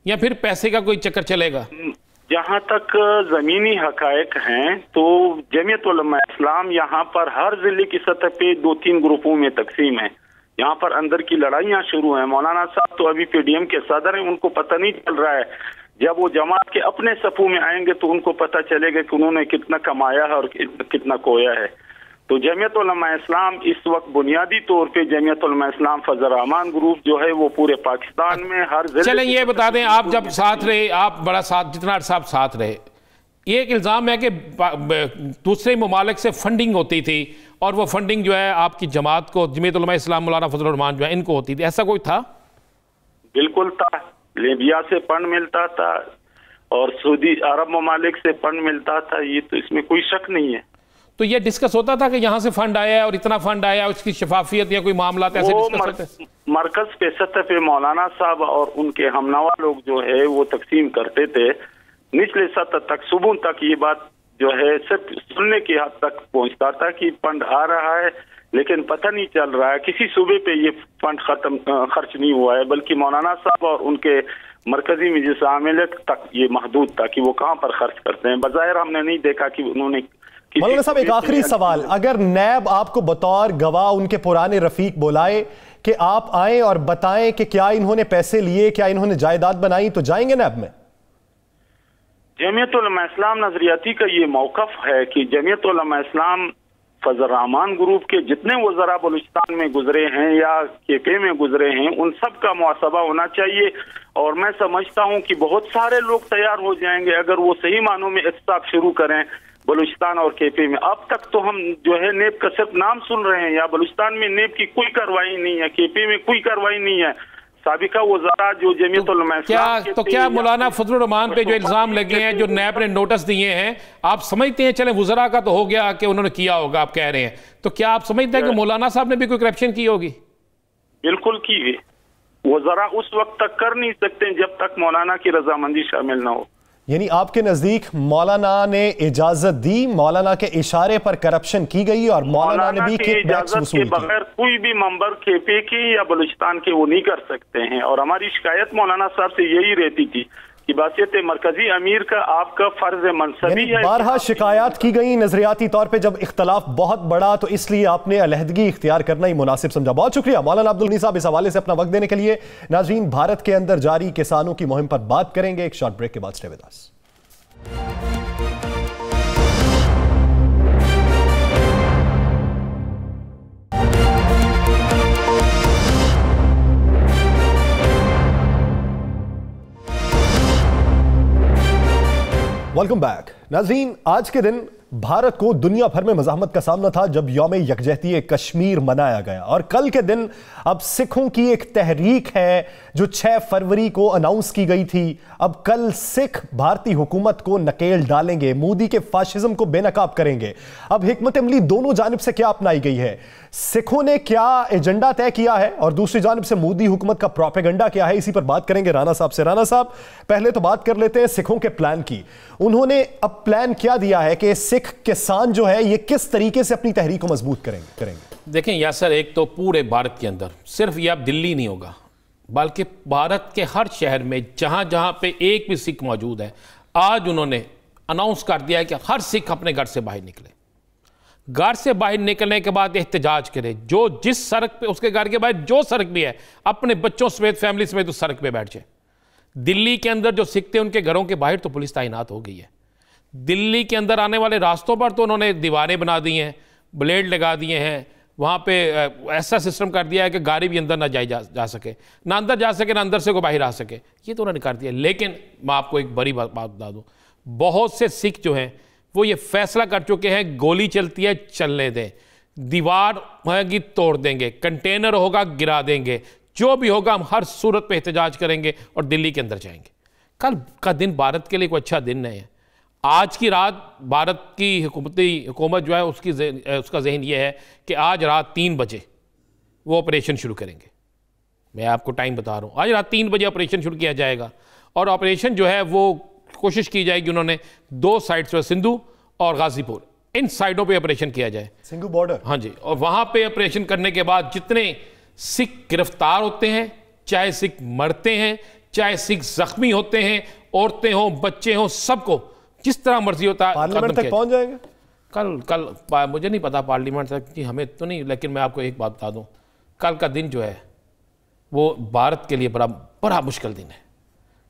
या फिर पैसे का कोई चक्कर चलेगा? जहाँ तक जमीनी हकायक हैं तो जमीयत उलमा इस्लाम यहाँ पर हर जिले की सतह पे 2-3 ग्रुपों में तकसीम है। यहाँ पर अंदर की लड़ाइयाँ शुरू हैं। मौलाना साहब तो अभी पीडीएम के सदर हैं, उनको पता नहीं चल रहा है। जब वो जमात के अपने सफू में आएंगे तो उनको पता चलेगा कि उन्होंने कितना कमाया है और कितना खोया है। तो जमीयत उलमा इस्लाम इस वक्त बुनियादी तौर पे जमीयत उलमा इस्लाम फजल रहमान ग्रुप जो है वो पूरे पाकिस्तान में हर जिले। चलें, ये बता दें, आप जब साथ रहे, आप बड़ा साथ, जितना अर्सा आप साथ रहे, ये एक इल्ज़ाम है कि दूसरे ममालिक से फंडिंग होती थी और वो फंडिंग जो है आपकी जमात को, जमीयत उलमा इस्लाम मौलाना फजल रहमान जो है इनको होती थी, ऐसा कोई था? बिल्कुल था। लीबिया से फंड मिलता था और सऊदी अरब ममालिक से फंड मिलता था, ये तो इसमें कोई शक नहीं है। तो ये डिस्कस होता था कि यहाँ से फंड आया है और इतना फंड आया, उसकी शफाफियत या कोई मामला ऐसे डिस्कस होते? मरकज पे सतह पे मौलाना साहब और उनके हमनवा लोग जो है वो तकसीम करते थे। निचले सतह तक, सुबह तक ये बात जो है सिर्फ सुनने की हद तक पहुंचता था कि फंड आ रहा है, लेकिन पता नहीं चल रहा है। किसी सूबे पे ये फंड खर्च नहीं हुआ है, बल्कि मौलाना साहब और उनके मरकजी मजलिस आमिला तक ये महदूद था कि वो कहाँ पर खर्च करते हैं। बज़ाहिर हमने नहीं देखा कि उन्होंने। मौलाना साहब, एक आखिरी सवाल, अगर नैब आपको बतौर गवाह उनके पुराने रफीक बुलाए कि आप आए और बताएं कि क्या इन्होंने पैसे लिए, क्या इन्होंने जायदाद बनाई, तो जाएंगे नैब में? जमीयत उलमा इस्लाम नजरियाती का ये मौकफ है कि जमीयत उलमा इस्लाम फजल रहमान ग्रुप के जितने वज़रा बलूचिस्तान में गुजरे हैं या केपी में गुजरे हैं, उन सब का मुआसबा होना चाहिए। और मैं समझता हूं कि बहुत सारे लोग तैयार हो जाएंगे अगर वो सही मानों में एहतसाब शुरू करें बलूचिस्तान और केपी में। अब तक तो हम जो है नेब का सिर्फ नाम सुन रहे हैं, या बलूचिस्तान में नेब की कोई कार्रवाई नहीं है, केपी में कोई कार्रवाई नहीं है। साबिका वज़रा जो जमीयत उलमा इस्लाम तो क्या मौलाना फजल रहमान पे जो इल्जाम लगे हैं, जो नैब ने नोटिस दिए हैं, आप समझते हैं, चले वज़रा का तो हो गया कि उन्होंने किया होगा, आप कह रहे हैं, तो क्या आप समझते हैं कि मौलाना साहब ने भी कोई करप्शन की होगी? बिल्कुल की है। वज़रा उस वक्त तक कर नहीं सकते जब तक मौलाना की रजामंदी शामिल ना हो। यानी आपके नजदीक मौलाना ने इजाजत दी, मौलाना के इशारे पर करप्शन की गई और मौलाना ने भी किकबैक्स वसूल किए। बगैर कोई भी मेंबर केपी के या बलूचिस्तान के वो नहीं कर सकते हैं। और हमारी शिकायत मौलाना साहब से यही रहती थी कि बासियत मरकजी अमीर का आपका फर्ज मनसबी है। बारहा शिकायत की गई नजरियाती तौर पे, जब इख्तलाफ बहुत बड़ा तो इसलिए आपने अलहदगी इख्तियार करना ही मुनासिब समझा। बहुत शुक्रिया मौलाना अब्दुल गनी साहब इस हवाले से अपना वक्त देने के लिए। नाज़रीन, भारत के अंदर जारी किसानों की मुहिम पर बात करेंगे एक शॉर्ट ब्रेक के बाद। Stay with us. Welcome back. नाज़रीन, आज के दिन भारत को दुनिया भर में मज़ाहमत का सामना था जब यौम यकजहती कश्मीर मनाया गया, और कल के दिन अब सिखों की एक तहरीक है जो 6 फरवरी को अनाउंस की गई थी। अब कल सिख भारतीय हुकूमत को नकेल डालेंगे, मोदी के फाशिज्म को बेनकाब करेंगे। अब हिकमत अमली दोनों जानिब से क्या अपनाई गई है, सिखों ने क्या एजेंडा तय किया है और दूसरी जानिब से मोदी हुकूमत का प्रोपेगेंडा क्या है, इसी पर बात करेंगे राना साहब से। राना साहब, पहले तो बात कर लेते हैं सिखों के प्लान की। उन्होंने अब प्लान क्या दिया है कि सिख किसान जो है ये किस तरीके से अपनी तहरीक को मजबूत करेंगे? देखें यासर, एक तो पूरे भारत के अंदर सिर्फ ये अब दिल्ली नहीं होगा, बल्कि भारत के हर शहर में जहां जहां पे एक भी सिख मौजूद है, आज उन्होंने अनाउंस कर दिया है कि हर सिख अपने घर से बाहर निकले। घर से बाहर निकलने के बाद एहतजाज करे, जो जिस सड़क पे, उसके घर के बाहर जो सड़क भी है, अपने बच्चों समेत, फैमिली समेत उस सड़क पे बैठ जाए। दिल्ली के अंदर जो सिख थे उनके घरों के बाहर तो पुलिस तैनात हो गई है। दिल्ली के अंदर आने वाले रास्तों पर तो उन्होंने दीवारें बना दी हैं, ब्लेड लगा दिए हैं, वहाँ पे ऐसा सिस्टम कर दिया है कि गाड़ी भी अंदर ना जा सके, ना अंदर जा सके, ना अंदर से कोई बाहर आ सके, ये तो उन्होंने कर दिया। लेकिन मैं आपको एक बड़ी बात बता दूँ, बहुत से सिख जो हैं वो ये फैसला कर चुके हैं, गोली चलती है चलने दें। दीवार होगी तोड़ देंगे, कंटेनर होगा गिरा देंगे, जो भी होगा हम हर सूरत पे एहतजाज करेंगे और दिल्ली के अंदर जाएंगे। कल का दिन भारत के लिए कोई अच्छा दिन नहीं है। आज की रात भारत की हुकूमत जो है उसका जहन ये है कि आज रात 3 बजे वो ऑपरेशन शुरू करेंगे। मैं आपको टाइम बता रहा हूँ, आज रात 3 बजे ऑपरेशन शुरू किया जाएगा और ऑपरेशन जो है वो कोशिश की जाएगी, उन्होंने 2 साइड्स पर सिंधु और गाजीपुर, इन साइडों पे ऑपरेशन किया जाए, सिंधु बॉर्डर। हाँ जी, और वहां पे ऑपरेशन करने के बाद जितने सिख गिरफ्तार होते हैं, चाहे सिख मरते हैं, चाहे सिख जख्मी होते हैं, औरतें हों, बच्चे हों, सबको जिस तरह मर्जी होता है पार्लियामेंट तक पहुंच जाएगा। कल मुझे नहीं पता पार्लियामेंट तक कि हमें तो नहीं, लेकिन मैं आपको एक बात बता दूं, कल का दिन जो है वो भारत के लिए बड़ा मुश्किल दिन है।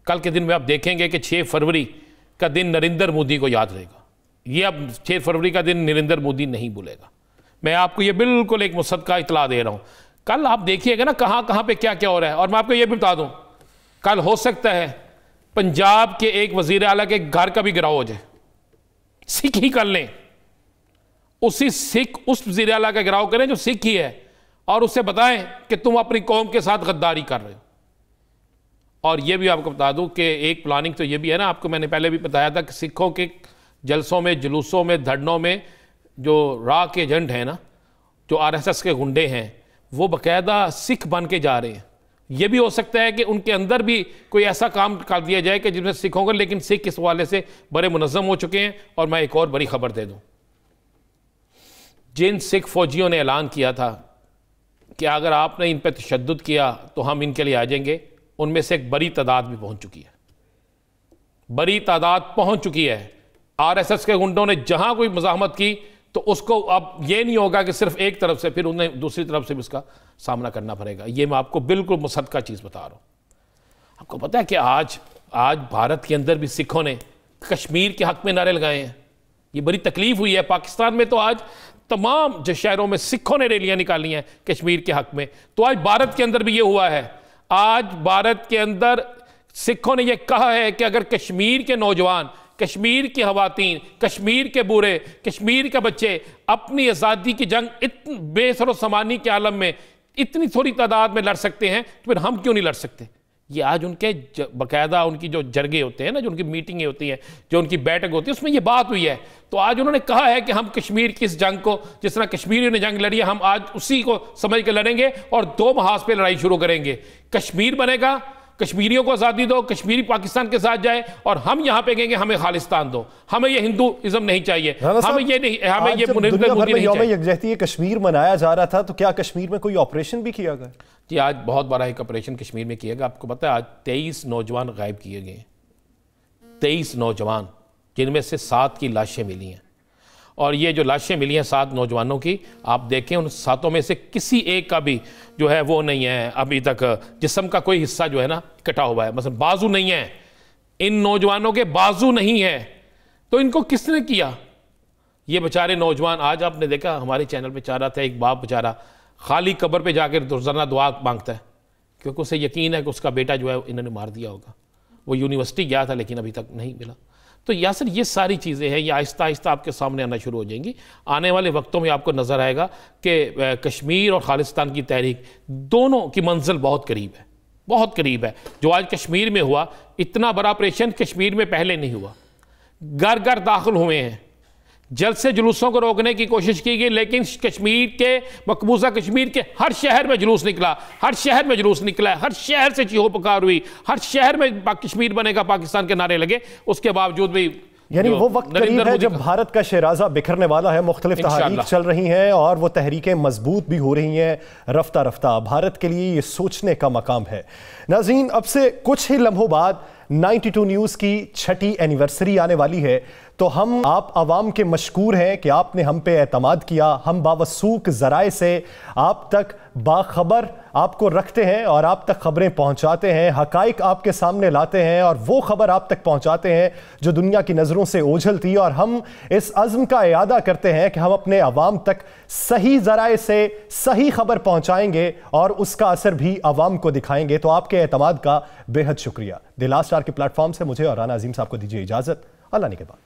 कल के दिन में आप देखेंगे कि 6 फरवरी का दिन नरेंद्र मोदी को याद रहेगा। ये अब 6 फरवरी का दिन नरेंद्र मोदी नहीं भूलेगा। मैं आपको ये बिल्कुल एक मुसद्दका इतला दे रहा हूं। कल आप देखिएगा ना कहां पे क्या क्या हो रहा है। और मैं आपको ये भी बता दूं, कल हो सकता है पंजाब के एक वजीर आला के घर का भी गिराव हो जाए, सिख ही कर लें, उस वजीर आला का गिराव करें जो सिख ही है और उससे बताएं कि तुम अपनी कौम के साथ गद्दारी कर रहे हो। और यह भी आपको बता दूं कि एक प्लानिंग तो यह भी है ना, आपको मैंने पहले भी बताया था कि सिखों के जलसों में, जुलूसों में, धरनों में जो रा के एजेंट हैं ना, जो आरएसएस के गुंडे हैं, वो बाकायदा सिख बन के जा रहे हैं। यह भी हो सकता है कि उनके अंदर भी कोई ऐसा काम कर दिया जाए कि जिसमें सिख होंगे, लेकिन सिख इस हवाले से बड़े मुनज़्ज़म हो चुके हैं। और मैं एक और बड़ी खबर दे दूं, जिन सिख फौजियों ने ऐलान किया था कि अगर आपने इन पर तशद्दुद किया तो हम इनके लिए आ जाएंगे, उनमें से एक बड़ी तादाद भी पहुंच चुकी है, बड़ी तादाद पहुंच चुकी है। आरएसएस के गुंडों ने जहां कोई मज़ाहमत की तो उसको अब ये नहीं होगा कि सिर्फ एक तरफ से, फिर उन्हें दूसरी तरफ से भी उसका सामना करना पड़ेगा। ये मैं आपको बिल्कुल मुसद्दका चीज़ बता रहा हूँ। आपको पता है कि आज भारत के अंदर भी सिखों ने कश्मीर के हक में नारे लगाए हैं। ये बड़ी तकलीफ हुई है। पाकिस्तान में तो आज तमाम जो शहरों में सिखों ने रैलियां निकाली हैं कश्मीर के हक में, तो आज भारत के अंदर भी ये हुआ है। आज भारत के अंदर सिखों ने यह कहा है कि अगर कश्मीर के नौजवान, कश्मीर की खवातीन, कश्मीर के बूढ़े, कश्मीर के बच्चे अपनी आज़ादी की जंग इतनी बेसरो समानी के आलम में इतनी थोड़ी तादाद में लड़ सकते हैं, तो फिर हम क्यों नहीं लड़ सकते। ये आज उनके बाकायदा उनकी जो जरगे होते हैं ना, जो उनकी मीटिंगें होती हैं, जो उनकी बैठक होती है, उसमें ये बात हुई है। तो आज उन्होंने कहा है कि हम कश्मीर की इस जंग को, जिस तरह कश्मीरियों ने जंग लड़ी है, हम आज उसी को समझ के लड़ेंगे और 2 महाज पे लड़ाई शुरू करेंगे। कश्मीर बनेगा, कश्मीरियों को आज़ादी दो, कश्मीरी पाकिस्तान के साथ जाए, और हम यहाँ पे कहेंगे हमें खालिस्तान दो, हमें ये हिंदुइज्म नहीं चाहिए, हमें ये नहीं, हमें ये नरेंद्र मोदी नहीं चाहिए। यकजहती कश्मीर मनाया जा रहा था, तो क्या कश्मीर में कोई ऑपरेशन भी किया गया? जी, आज बहुत बड़ा एक ऑपरेशन कश्मीर में किया गया। आपको पता है आज 23 नौजवान गायब किए गए, 23 नौजवान, जिनमें से 7 की लाशें मिली हैं। और ये जो लाशें मिली हैं 7 नौजवानों की, आप देखें उन 7 में से किसी एक का भी जो है वो नहीं है अभी तक, जिस्म का कोई हिस्सा जो है ना कटा हुआ है। मतलब बाजू नहीं है, इन नौजवानों के बाजू नहीं है। तो इनको किसने किया? ये बेचारे नौजवान। आज आपने देखा हमारे चैनल पे चाह रहा था, एक बाप बेचारा खाली कब्र पे जाकर रोजाना दुआ मांगता है, क्योंकि उसे यकीन है कि उसका बेटा जो है इन्होंने मार दिया होगा। वो यूनिवर्सिटी गया था लेकिन अभी तक नहीं मिला। तो यासर ये सारी चीज़ें हैं, ये आहिस्ता आहिस्ता आपके सामने आना शुरू हो जाएंगी। आने वाले वक्तों में आपको नज़र आएगा कि कश्मीर और खालिस्तान की तहरीक दोनों की मंजिल बहुत करीब है, बहुत करीब है। जो आज कश्मीर में हुआ, इतना बड़ा ऑपरेशन कश्मीर में पहले नहीं हुआ। घर घर दाखिल हुए हैं, जलसे जुलूसों को रोकने की कोशिश की गई, लेकिन कश्मीर के मकबूजा कश्मीर के हर शहर में जुलूस निकला, हर शहर में जुलूस निकला, हर शहर से चीहो पुकार हुई, हर शहर में कश्मीर बनेगा पाकिस्तान के नारे लगे। उसके बावजूद भी यानी वो वक्त करीब है जब भारत का शहराजा बिखरने वाला है। मुख्तलिफ तहरीक चल रही हैं और वो तहरीकें मजबूत भी हो रही हैं रफ्ता रफ्ता। भारत के लिए ये सोचने का मकाम है। नाज़रीन, अब से कुछ ही लम्हों बाद 92 न्यूज़ की 6ठी एनिवर्सरी आने वाली है, तो हम आप आवाम के मशकूर हैं कि आपने हम पे एतमाद किया। हम बावसूक ज़राए से आप तक बाखबर आपको रखते हैं और आप तक खबरें पहुंचाते हैं, हकाइक आपके सामने लाते हैं और वो खबर आप तक पहुंचाते हैं जो दुनिया की नज़रों से ओझल थी। और हम इस अज़्म का इयादा करते हैं कि हम अपने अवाम तक सही ज़राए से सही खबर पहुंचाएंगे और उसका असर भी अवाम को दिखाएंगे। तो आपके एतमाद का बेहद शुक्रिया। द लास्ट आवर के प्लेटफॉर्म से मुझे और राना अजीम साहब को दीजिए इजाज़त। अल्लाह ने के बाद।